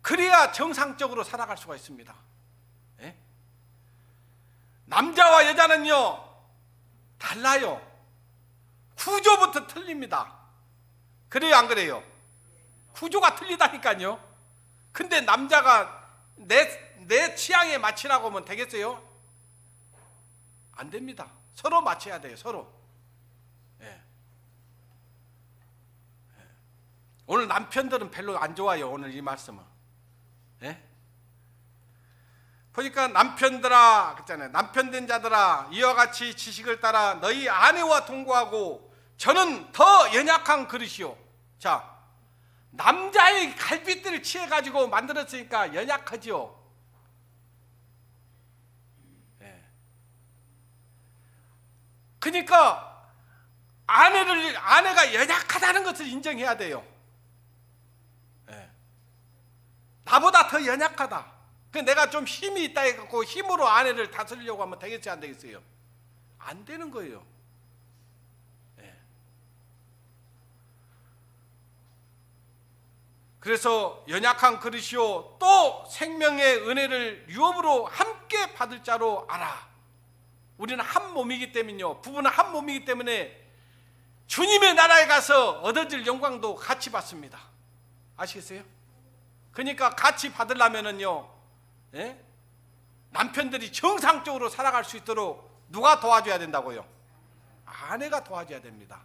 [SPEAKER 1] 그래야 정상적으로 살아갈 수가 있습니다. 남자와 여자는요, 달라요. 구조부터 틀립니다. 그래요, 안 그래요? 구조가 틀리다니까요. 근데 남자가 내 취향에 맞추라고 하면 되겠어요? 안 됩니다. 서로 맞춰야 돼요, 서로. 오늘 남편들은 별로 안 좋아요, 오늘 이 말씀은. 보니까 남편들아, 그랬잖아요. 남편 된 자들아, 이와 같이 지식을 따라 너희 아내와 동거하고 저는 더 연약한 그릇이요. 자, 남자의 갈빗대를 취해가지고 만들었으니까 연약하죠. 그러니까 아내가 연약하다는 것을 인정해야 돼요. 나보다 더 연약하다. 내가 좀 힘이 있다 해갖고 힘으로 아내를 다스리려고 하면 되겠지, 안 되겠어요? 안 되는 거예요. 그래서 연약한 그릇이요 또 생명의 은혜를 유업으로 함께 받을 자로 알아. 우리는 한 몸이기 때문에요, 부부는 한 몸이기 때문에 주님의 나라에 가서 얻어질 영광도 같이 받습니다. 아시겠어요? 그러니까 같이 받으려면은요, 남편들이 정상적으로 살아갈 수 있도록 누가 도와줘야 된다고요? 아내가 도와줘야 됩니다.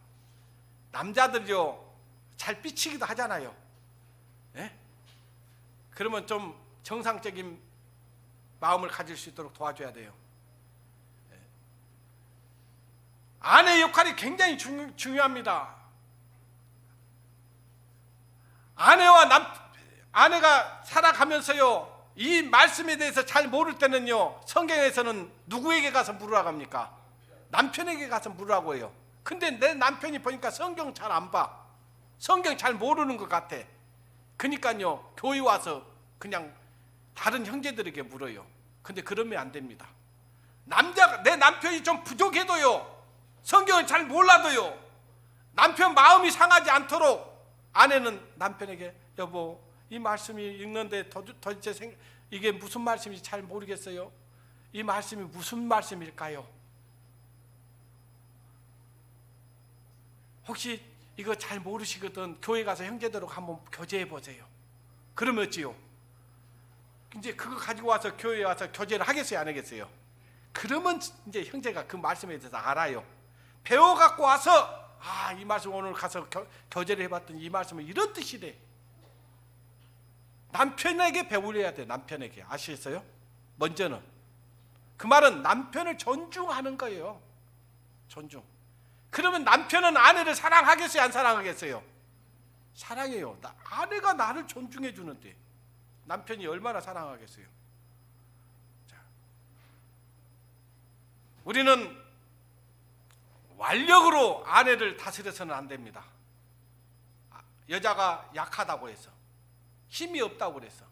[SPEAKER 1] 남자들요 잘 삐치기도 하잖아요. 그러면 좀 정상적인 마음을 가질 수 있도록 도와줘야 돼요. 아내의 역할이 굉장히 중요합니다. 아내가 살아가면서요, 이 말씀에 대해서 잘 모를 때는요, 성경에서는 누구에게 가서 물으라고 합니까? 남편에게 가서 물으라고 해요. 근데 내 남편이 보니까 성경 잘 안 봐. 성경 잘 모르는 것 같아. 그러니까요, 교회 와서 그냥 다른 형제들에게 물어요. 근데 그러면 안 됩니다. 내 남편이 좀 부족해도요, 성경을 잘 몰라도요, 남편 마음이 상하지 않도록 아내는 남편에게 여보, 이 말씀이 읽는데 도대체 이게 무슨 말씀인지 잘 모르겠어요. 이 말씀이 무슨 말씀일까요? 혹시 이거 잘 모르시거든 교회 가서 형제들하고 한번 교제해 보세요. 그러면 어찌요? 이제 그거 가지고 와서 교회에 와서 교제를 하겠어요, 안 하겠어요? 그러면 이제 형제가 그 말씀에 대해서 알아요. 배워 갖고 와서 이 말씀 오늘 가서 교제를 해봤더니 이 말씀은 이런 뜻이래. 남편에게 배우려야 돼. 남편에게. 아시겠어요? 먼저는 그 말은 남편을 존중하는 거예요. 존중. 그러면 남편은 아내를 사랑하겠어요, 안 사랑하겠어요? 사랑해요. 아내가 나를 존중해 주는데 남편이 얼마나 사랑하겠어요? 자, 우리는 완력으로 아내를 다스려서는 안 됩니다. 여자가 약하다고 해서, 힘이 없다고 그래서.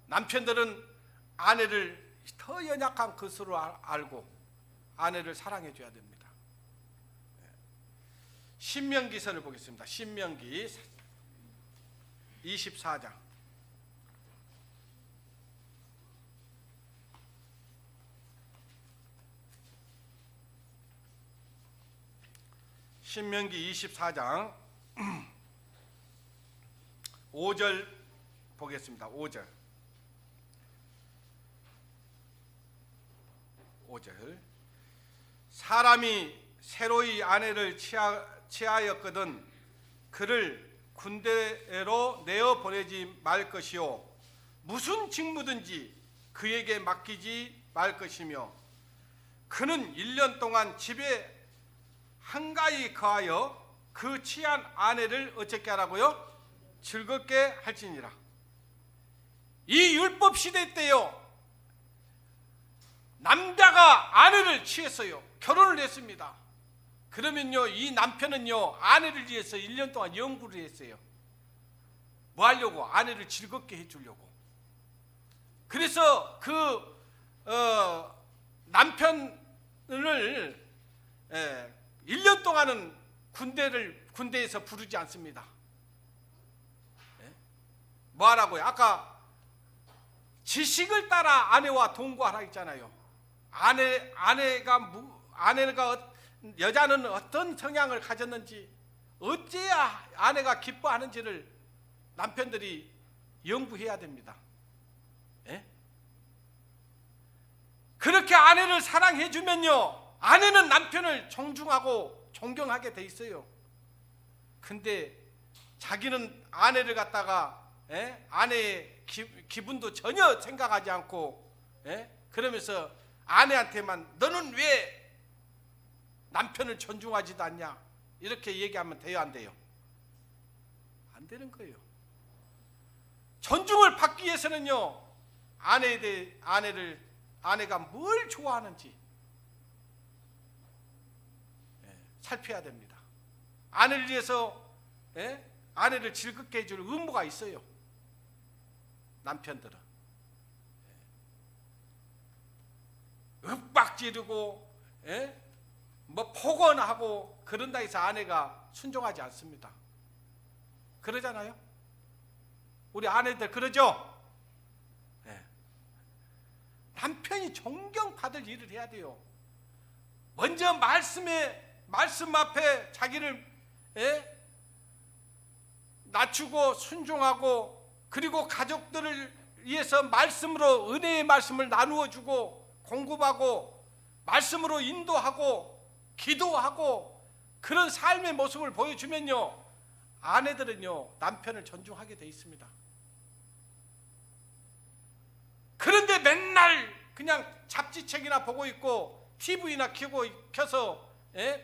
[SPEAKER 1] 남편들은 아내를 더 연약한 것으로 알고 아내를 사랑해 줘야 됩니다. 신명기서를 보겠습니다. 신명기 24장. 신명기 24장 5절 보겠습니다. 5절. 사람이 새로이 아내를 취하였거든 그를 군대로 내어 보내지 말 것이요 무슨 직무든지 그에게 맡기지 말 것이며 그는 1년 동안 집에 한가히 거하여 그 취한 아내를 어떻게 하라고요? 즐겁게 할지니라. 이 율법 시대 때요, 남자가 아내를 취했어요. 결혼을 했습니다. 그러면요, 이 남편은요, 아내를 위해서 1년 동안 연구를 했어요. 뭐 하려고? 아내를 즐겁게 해주려고. 그래서 그 남편을 1년 동안은 군대에서 부르지 않습니다. 뭐 하라고요? 아까 지식을 따라 아내와 동거하라 했잖아요. 아내가 여자는 어떤 성향을 가졌는지, 어째야 아내가 기뻐하는지를 남편들이 연구해야 됩니다. 그렇게 아내를 사랑해 주면요, 아내는 남편을 존중하고 존경하게 돼 있어요. 근데 자기는 아내를 갖다가 아내의 기분도 전혀 생각하지 않고 그러면서 아내한테만 너는 왜 남편을 존중하지도 않냐 이렇게 얘기하면 돼요, 안 돼요? 안 되는 거예요. 존중을 받기 위해서는요, 아내가 뭘 좋아하는지 살펴야 됩니다. 아내를 위해서 아내를 즐겁게 해줄 의무가 있어요. 남편들은 윽박지르고 뭐 폭언하고 그런다 해서 아내가 순종하지 않습니다. 그러잖아요. 우리 아내들 그러죠. 남편이 존경받을 일을 해야 돼요. 먼저 말씀 앞에 자기를 낮추고 순종하고, 그리고 가족들을 위해서 말씀으로 은혜의 말씀을 나누어 주고 공급하고 말씀으로 인도하고 기도하고 그런 삶의 모습을 보여주면요, 아내들은요 남편을 존중하게 돼 있습니다. 그런데 맨날 그냥 잡지책이나 보고 있고 TV나 켜서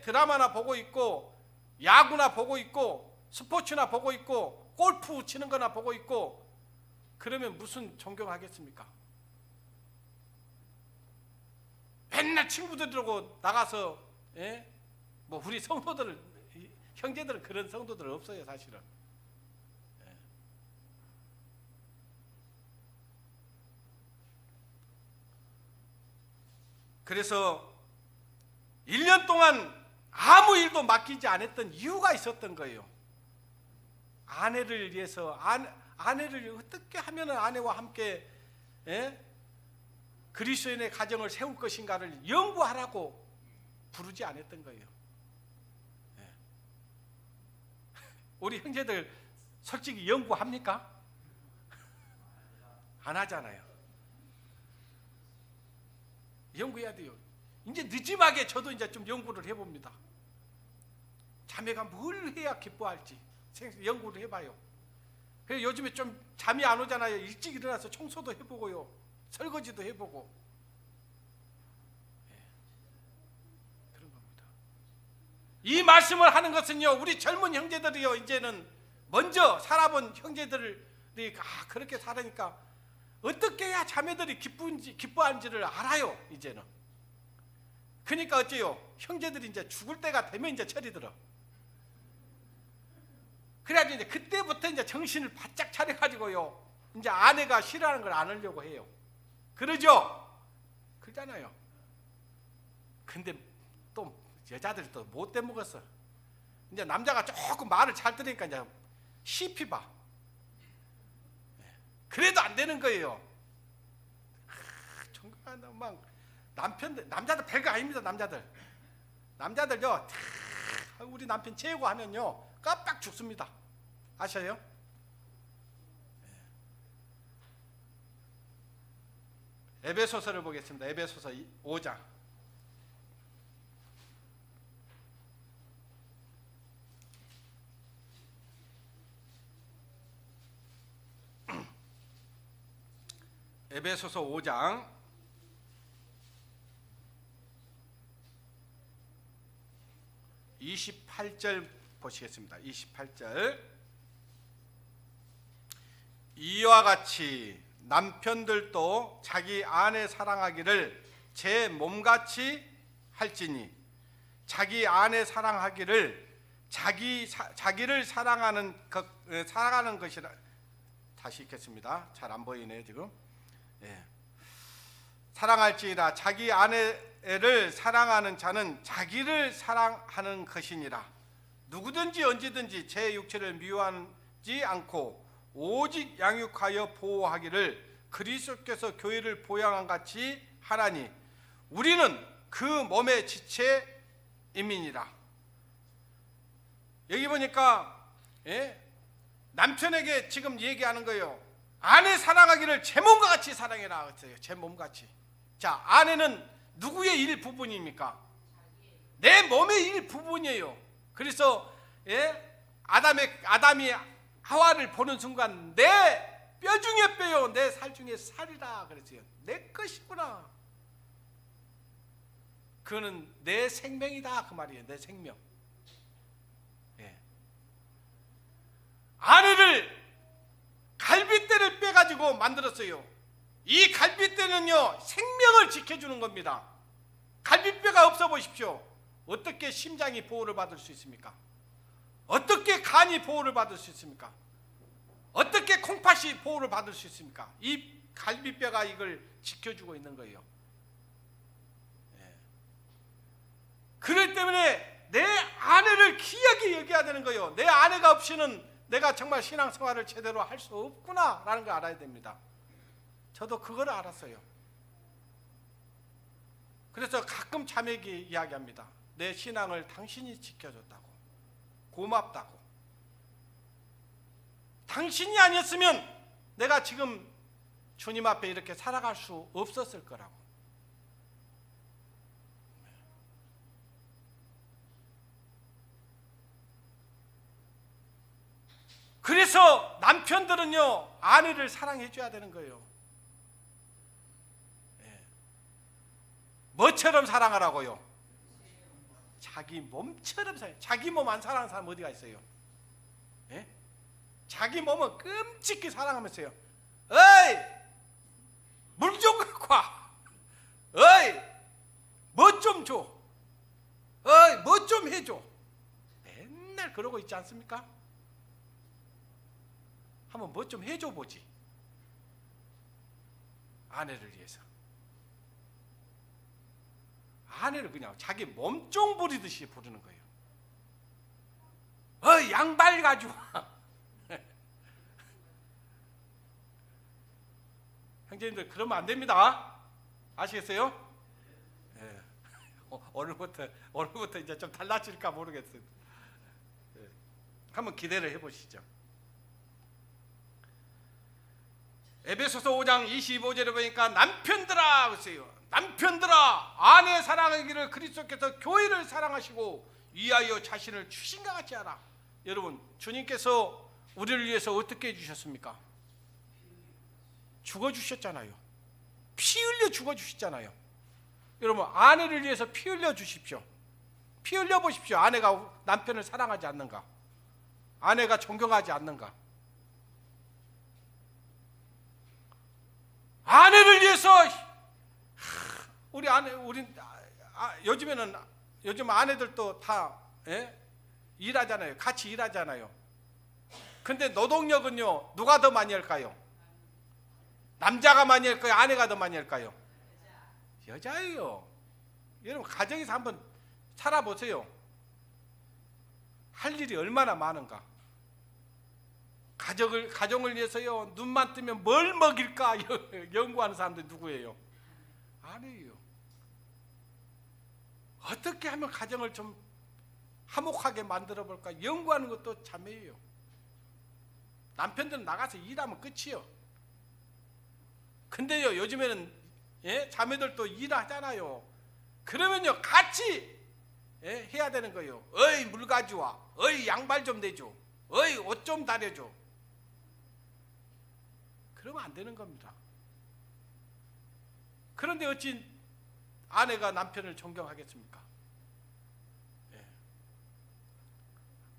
[SPEAKER 1] 드라마나 보고 있고 야구나 보고 있고 스포츠나 보고 있고 골프 치는 거나 보고 있고 그러면 무슨 존경하겠습니까? 맨날 친구들하고 나가서 뭐 우리 성도들, 형제들은 그런 성도들 없어요, 사실은. 그래서 1년 동안 아무 일도 맡기지 않았던 이유가 있었던 거예요. 아내를 위해서, 아내를 어떻게 하면 아내와 함께 그리스도인의 가정을 세울 것인가를 연구하라고 부르지 않았던 거예요. 우리 형제들 솔직히 연구합니까? 안 하잖아요. 연구해야 돼요. 이제 늦지막에 저도 이제 좀 연구를 해봅니다. 자매가 뭘 해야 기뻐할지 연구를 해봐요. 그래서 요즘에 좀 잠이 안 오잖아요. 일찍 일어나서 청소도 해보고요. 설거지도 해보고. 그런 겁니다. 이 말씀을 하는 것은요, 우리 젊은 형제들이요, 이제는 먼저 살아본 형제들이 그렇게 살으니까 어떻게 해야 자매들이 기뻐하는지를 알아요, 이제는. 그러니까 어째요? 형제들이 이제 죽을 때가 되면 이제 철이 들어. 그래가지고 이제 그때부터 이제 정신을 바짝 차려가지고요, 이제 아내가 싫어하는 걸 안 하려고 해요. 그러죠? 그러잖아요. 근데 또 여자들이 또 못돼 먹었어. 이제 남자가 조금 말을 잘 들으니까 이제 시피 봐. 그래도 안 되는 거예요. 정말 막 남자들 별거 아닙니다. 남자들요, 우리 남편 최고 하면요 깜빡 죽습니다. 아셔요? 에베소서를 보겠습니다. 에베소서 5장. 에베소서 5장 28절 보시겠습니다. 28절. 이와 같이 남편들도 자기 아내 사랑하기를 제 몸같이 할지니, 자기 아내 사랑하기를 자기를 사랑하는 것이라. 다시 읽겠습니다. 잘 안 보이네요 지금. 사랑할지니라. 자기 아내를 사랑하는 자는 자기를 사랑하는 것이니라. 누구든지 언제든지 제 육체를 미워하지 않고 오직 양육하여 보호하기를 그리스도께서 교회를 보양한 같이 하나니 우리는 그 몸의 지체임이니라. 여기 보니까 남편에게 지금 얘기하는 거예요. 아내 사랑하기를 제 몸과 같이 사랑해라 그랬어요. 제 몸같이. 자, 아내는 누구의 일부분입니까? 내 몸의 일부분이에요. 그래서 아담이 하와를 보는 순간 내 뼈 중에 뼈요, 내 살 중에 살이라 그랬어요. 내 것이구나. 그거는 내 생명이다 그 말이에요. 내 생명. 아내를 갈빗대를 빼가지고 만들었어요. 이 갈빗대는요 생명을 지켜주는 겁니다. 갈빗뼈가 없어 보십시오. 어떻게 심장이 보호를 받을 수 있습니까? 어떻게 간이 보호를 받을 수 있습니까? 어떻게 콩팥이 보호를 받을 수 있습니까? 이 갈빗뼈가 이걸 지켜주고 있는 거예요. 그렇기 때문에 내 아내를 귀하게 여겨야 되는 거예요. 내 아내가 없이는 내가 정말 신앙생활을 제대로 할 수 없구나 라는 걸 알아야 됩니다. 저도 그걸 알았어요. 그래서 가끔 자매에게 이야기합니다. 내 신앙을 당신이 지켜줬다고, 고맙다고. 당신이 아니었으면 내가 지금 주님 앞에 이렇게 살아갈 수 없었을 거라고. 그래서 남편들은요 아내를 사랑해 줘야 되는 거예요. 뭐처럼 사랑하라고요? 자기 몸처럼 사랑해. 자기 몸 안 사랑하는 사람 어디가 있어요? 자기 몸은 끔찍히 사랑하면서요, 어이 물 좀 갖고 와, 어이 뭐 좀 줘, 어이 뭐 좀 해줘. 맨날 그러고 있지 않습니까? 한번 뭐 좀 해줘 보지. 아내를 위해서. 아내를 그냥 자기 몸종 부리듯이 부르는 거예요. 양발 가져와. 형제님들 그러면 안 됩니다. 아시겠어요? 오늘부터 이제 좀 달라질까 모르겠어요. 한번 기대를 해보시죠. 에베소서 5장 25절에 보니까 남편들아 그랬어요. 남편들아 아내 사랑하기를 그리스도께서 교회를 사랑하시고 위하여 자신을 주신과 같이 하라. 여러분, 주님께서 우리를 위해서 어떻게 해주셨습니까? 죽어주셨잖아요. 피 흘려 죽어주시잖아요. 여러분, 아내를 위해서 피 흘려 주십시오. 피 흘려 보십시오. 아내가 남편을 사랑하지 않는가? 아내가 존경하지 않는가? 아내를 위해서 우리 아내, 요즘 아내들도 다 일하잖아요. 같이 일하잖아요. 근데 노동력은요, 누가 더 많이 할까요? 남자가 많이 할까요? 아내가 더 많이 할까요? 여자예요. 여러분, 가정에서 한번 살아보세요. 할 일이 얼마나 많은가? 가정을 위해서요, 눈만 뜨면 뭘 먹일까 연구하는 사람들 누구예요? 아니에요. 어떻게 하면 가정을 좀 화목하게 만들어 볼까 연구하는 것도 자매예요. 남편들은 나가서 일하면 끝이요. 근데요, 요즘에는 자매들도 일하잖아요. 그러면요, 같이 해야 되는 거예요. 어이, 물 가져와. 어이, 양발 좀 내줘. 어이, 옷 좀 다려줘. 그러면 안 되는 겁니다. 그런데 어찌 아내가 남편을 존경하겠습니까?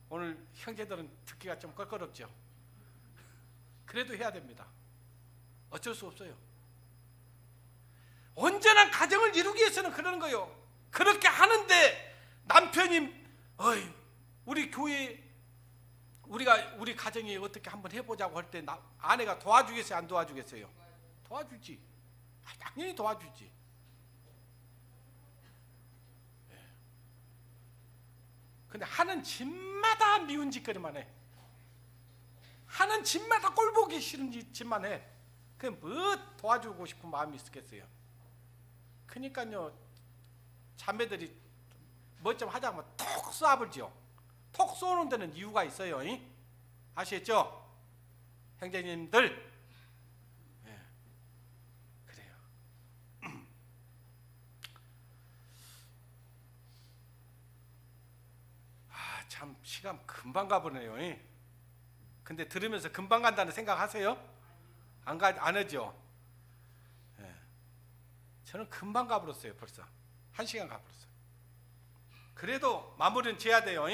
[SPEAKER 1] 오늘 형제들은 듣기가 좀 껄끄럽죠. 그래도 해야 됩니다. 어쩔 수 없어요. 온전한 가정을 이루기 위해서는 그러는 거예요. 그렇게 하는데 남편이 우리 교회 우리 가정이 어떻게 한번 해보자고 할 때 아내가 도와주겠어요? 안 도와주겠어요? 도와주지. 당연히 도와주지. 근데 하는 집마다 미운 짓거리만 해. 하는 집마다 꼴보기 싫은 짓만 해. 그럼 뭐 도와주고 싶은 마음이 있었겠어요? 그러니까요, 자매들이 뭐 좀 하자면 톡 쏘아버리죠. 톡 쏘는 데는 이유가 있어요. 아시겠죠? 형제님들. 그래요. 참 시간 금방 가버네요. 근데 들으면서 금방 간다는 생각하세요? 안 하죠? 저는 금방 가버렸어요. 벌써 1시간 가버렸어요. 그래도 마무리는 지어야 돼요.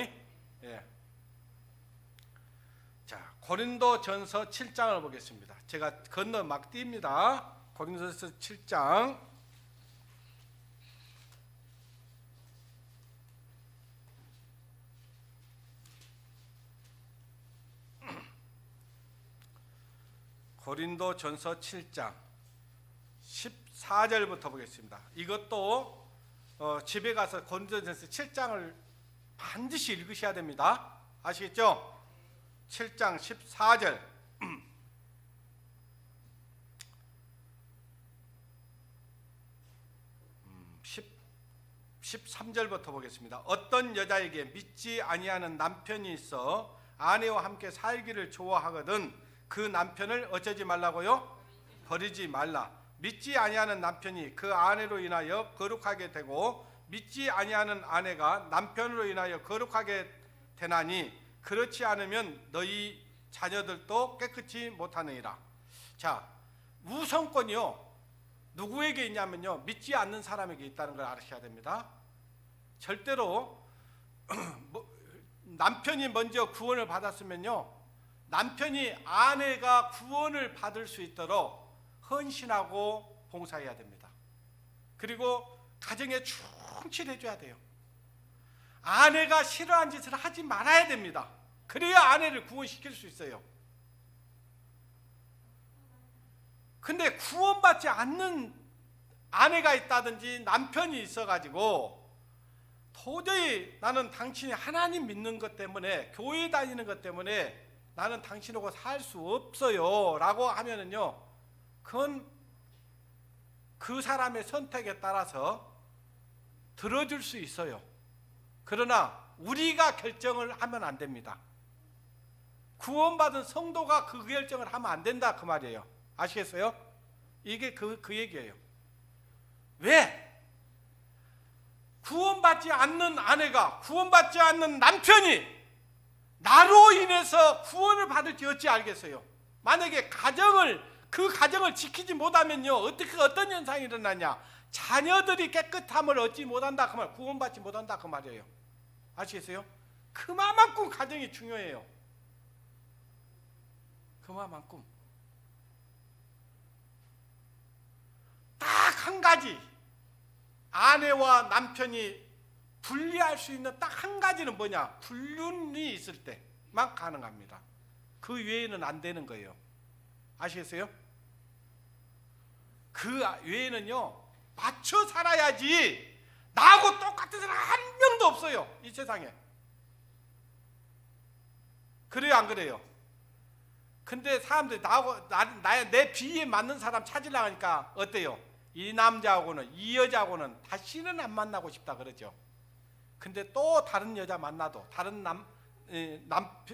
[SPEAKER 1] 자, 고린도전서 7장을 보겠습니다. 제가 건너 막 띄웁니다. 고린도전서 7장. 고린도전서 7장 14절부터 보겠습니다. 이것도 집에 가서 고린도전서 7장을 반드시 읽으셔야 됩니다. 아시겠죠? 7장 14절. 13절부터 보겠습니다. 어떤 여자에게 믿지 아니하는 남편이 있어 아내와 함께 살기를 좋아하거든 그 남편을 어쩌지 말라고요? 버리지 말라. 믿지 아니하는 남편이 그 아내로 인하여 거룩하게 되고 믿지 아니하는 아내가 남편으로 인하여 거룩하게 되나니 그렇지 않으면 너희 자녀들도 깨끗이 못하느니라. 자, 우선권이요, 누구에게 있냐면요, 믿지 않는 사람에게 있다는 걸 아셔야 됩니다. 절대로 남편이 먼저 구원을 받았으면요, 남편이 아내가 구원을 받을 수 있도록 헌신하고 봉사해야 됩니다. 그리고 가정에 충실해줘야 돼요. 아내가 싫어하는 짓을 하지 말아야 됩니다. 그래야 아내를 구원시킬 수 있어요. 근데 구원받지 않는 아내가 있다든지 남편이 있어가지고 도저히 나는 당신이 하나님 믿는 것 때문에 교회 다니는 것 때문에 나는 당신하고 살 수 없어요 라고 하면은요, 그건 그 사람의 선택에 따라서 들어줄 수 있어요. 그러나 우리가 결정을 하면 안 됩니다. 구원받은 성도가 그 결정을 하면 안 된다 그 말이에요. 아시겠어요? 이게 그 얘기예요. 왜? 구원받지 않는 아내가, 구원받지 않는 남편이 나로 인해서 구원을 받을지 어찌 알겠어요? 만약에 가정을 그 가정을 지키지 못하면요, 어떤 현상이 일어나냐? 자녀들이 깨끗함을 얻지 못한다 그 말, 구원받지 못한다 그 말이에요. 아시겠어요? 그만큼 가정이 중요해요. 그만큼. 딱 한 가지, 아내와 남편이 분리할 수 있는 딱 한 가지는 뭐냐? 불륜이 있을 때만 가능합니다. 그 외에는 안 되는 거예요. 아시겠어요? 그 외에는요, 맞춰 살아야지. 나하고 똑같은 사람 한 명도 없어요, 이 세상에. 그래요, 안 그래요? 근데 사람들이 내 비위에 맞는 사람 찾으려고 하니까 어때요? 이 남자하고는, 이 여자하고는 다시는 안 만나고 싶다 그러죠. 근데 또 다른 여자 만나도, 다른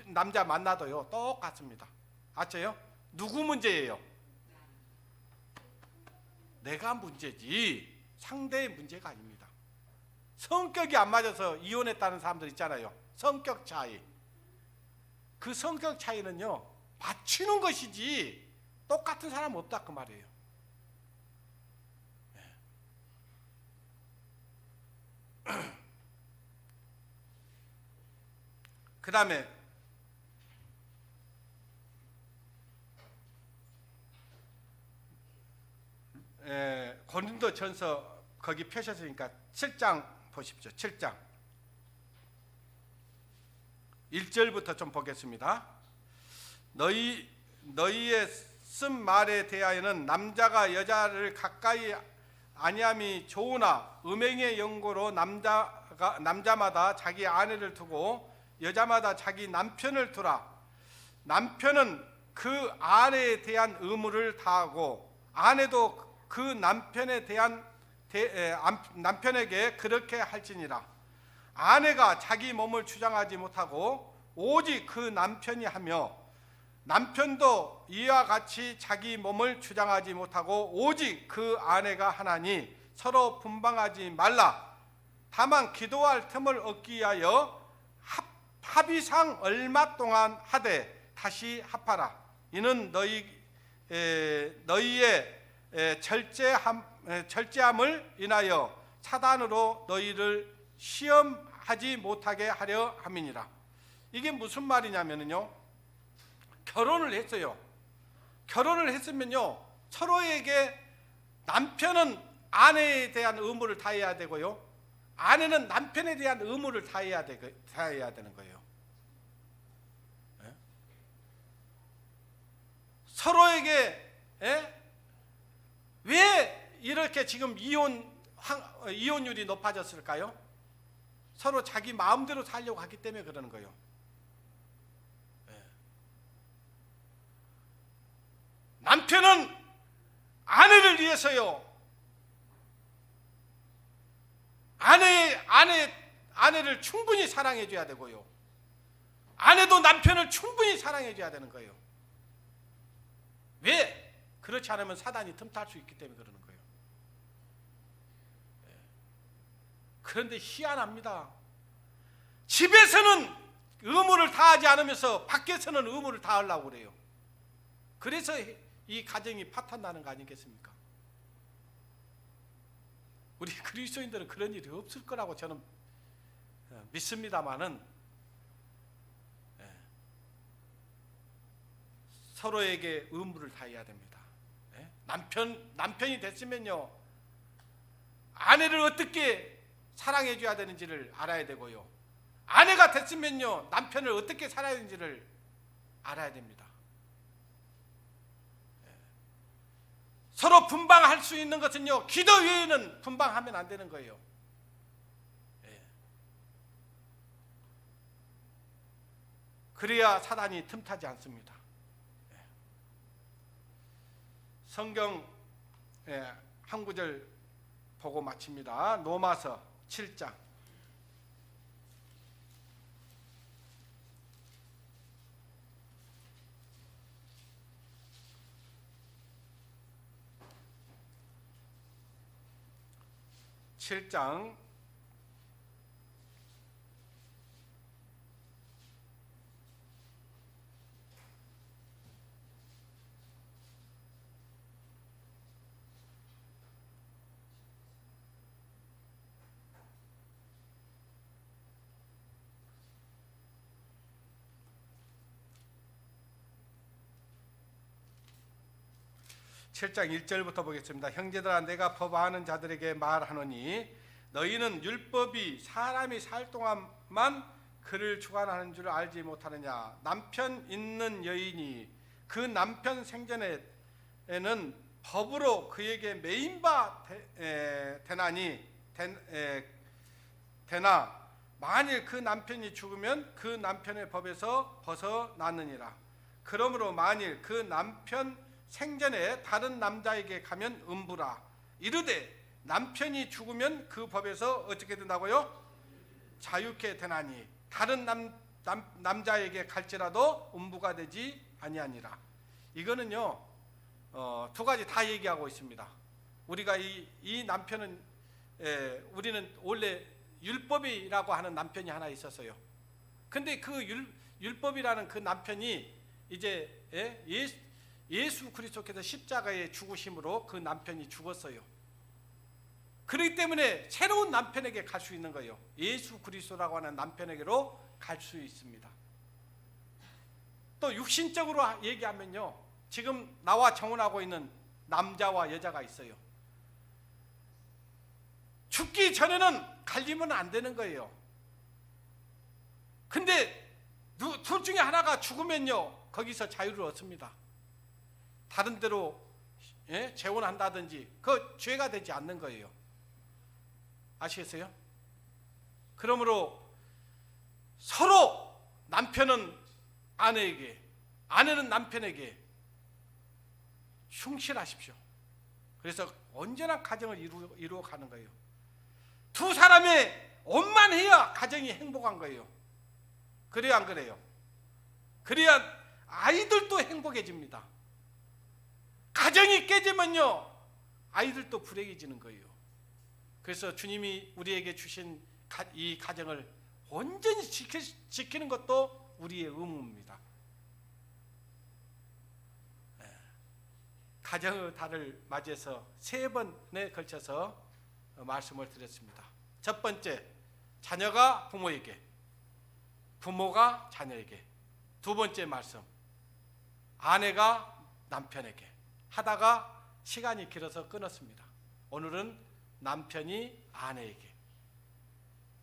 [SPEAKER 1] 남자 만나도요, 똑같습니다. 아셔요? 누구 문제예요? 내가 문제지 상대의 문제가 아닙니다. 성격이 안 맞아서 이혼했다는 사람들 있잖아요. 성격 차이. 그 성격 차이는요, 맞추는 것이지 똑같은 사람 없다 그 말이에요. 그 다음에 고린도전서 거기 펴셨으니까 7장 보십시오. 7장 1절부터 좀 보겠습니다. 너희의 쓴 말에 대하여는 남자가 여자를 가까이 아니함이 좋으나 음행의 연고로 남자마다 자기 아내를 두고 여자마다 자기 남편을 두라. 남편은 그 아내에 대한 의무를 다하고 아내도 그 남편에게 그렇게 할지니라. 아내가 자기 몸을 주장하지 못하고 오직 그 남편이 하며 남편도 이와 같이 자기 몸을 주장하지 못하고 오직 그 아내가 하나니 서로 분방하지 말라. 다만 기도할 틈을 얻기 위하여 합의상 얼마 동안 하되 다시 합하라. 이는 너희의 절제함을 인하여 사단으로 너희를 시험하지 못하게 하려 함이니라. 이게 무슨 말이냐면요, 결혼을 했어요. 결혼을 했으면요, 서로에게 남편은 아내에 대한 의무를 다해야 되고요, 아내는 남편에 대한 의무를 다해야 되는 거예요. 서로에게 왜 이렇게 지금 이혼율이 높아졌을까요? 서로 자기 마음대로 살려고 하기 때문에 그러는 거예요. 남편은 아내를 위해서요, 아내를 충분히 사랑해 줘야 되고요, 아내도 남편을 충분히 사랑해 줘야 되는 거예요. 왜? 그렇지 않으면 사단이 틈탈 수 있기 때문에 그러는 거예요. 그런데 희한합니다. 집에서는 의무를 다하지 않으면서 밖에서는 의무를 다하려고 그래요. 그래서 이 가정이 파탄나는 거 아니겠습니까? 우리 그리스도인들은 그런 일이 없을 거라고 저는 믿습니다만은, 서로에게 의무를 다해야 됩니다. 남편이 됐으면요, 아내를 어떻게 사랑해 줘야 되는지를 알아야 되고요, 아내가 됐으면요, 남편을 어떻게 살아야 되는지를 알아야 됩니다. 서로 분방할 수 있는 것은요, 기도 외에는 분방하면 안 되는 거예요. 그래야 사단이 틈타지 않습니다. 성경 한 구절 보고 마칩니다. 로마서 7장 7장 7장 1절부터 보겠습니다. 형제들아, 내가 법아하는 자들에게 말하노니 너희는 율법이 사람이 살 동안만 그를 주관하는 줄 알지 못하느냐. 남편 있는 여인이 그 남편 생전에는 법으로 그에게 매인바 되나 만일 그 남편이 죽으면 그 남편의 법에서 벗어나느니라. 그러므로 만일 그 남편 생전에 다른 남자에게 가면 음부라. 이르되 남편이 죽으면 그 법에서 어떻게 된다고요? 자유케 되나니 다른 남자에게 갈지라도 음부가 되지 아니하니라. 이거는요 두 가지 다 얘기하고 있습니다. 우리가 이 남편은 우리는 원래 율법이라고 하는 남편이 하나 있었어요. 근데 그 율법이라는 그 남편이 이제 예수 그리스도께서 십자가에 죽으심으로 그 남편이 죽었어요. 그렇기 때문에 새로운 남편에게 갈 수 있는 거예요. 예수 그리스도라고 하는 남편에게로 갈 수 있습니다. 또 육신적으로 얘기하면요, 지금 나와 정혼하고 있는 남자와 여자가 있어요. 죽기 전에는 갈리면 안 되는 거예요. 근데 둘 중에 하나가 죽으면요 거기서 자유를 얻습니다. 다른 데로 재혼한다든지 그 죄가 되지 않는 거예요. 아시겠어요? 그러므로 서로 남편은 아내에게, 아내는 남편에게 충실하십시오. 그래서 언제나 가정을 이루어 가는 거예요. 두 사람의 원만해야 가정이 행복한 거예요. 그래야 안 그래요? 그래야 아이들도 행복해집니다. 가정이 깨지면요 아이들도 불행해지는 거예요. 그래서 주님이 우리에게 주신 이 가정을 온전히 지키는 것도 우리의 의무입니다. 가정의 달을 맞이해서 3번에 걸쳐서 말씀을 드렸습니다. 첫 번째, 자녀가 부모에게, 부모가 자녀에게. 두 번째 말씀, 아내가 남편에게. 하다가 시간이 길어서 끊었습니다. 오늘은 남편이 아내에게.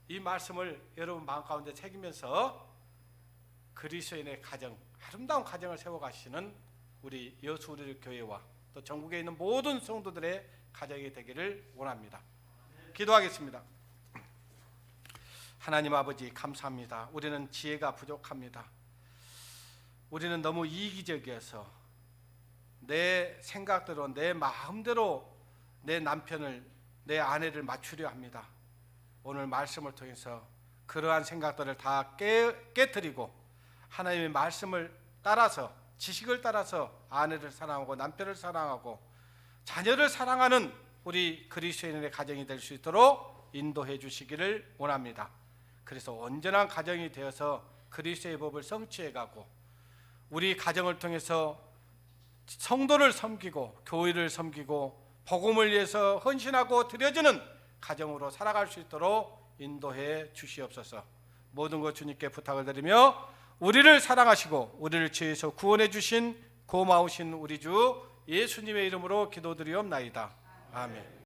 [SPEAKER 1] 이 말씀을 여러분 마음 가운데 새기면서 그리스도인의 가정, 아름다운 가정을 세워가시는 우리 여수우리 교회와 또 전국에 있는 모든 성도들의 가정이 되기를 원합니다. 기도하겠습니다. 하나님 아버지, 감사합니다. 우리는 지혜가 부족합니다. 우리는 너무 이기적이어서 내 생각대로, 내 마음대로 내 남편을, 내 아내를 맞추려 합니다. 오늘 말씀을 통해서 그러한 생각들을 다 깨뜨리고 하나님의 말씀을 따라서, 지식을 따라서 아내를 사랑하고 남편을 사랑하고 자녀를 사랑하는 우리 그리스도인의 가정이 될 수 있도록 인도해 주시기를 원합니다. 그래서 온전한 가정이 되어서 그리스도의 법을 성취해 가고 우리 가정을 통해서 성도를 섬기고 교회를 섬기고 복음을 위해서 헌신하고 드려지는 가정으로 살아갈 수 있도록 인도해 주시옵소서. 모든 것 주님께 부탁을 드리며 우리를 사랑하시고 우리를 죄에서 구원해 주신 고마우신 우리 주 예수님의 이름으로 기도드리옵나이다. 아멘.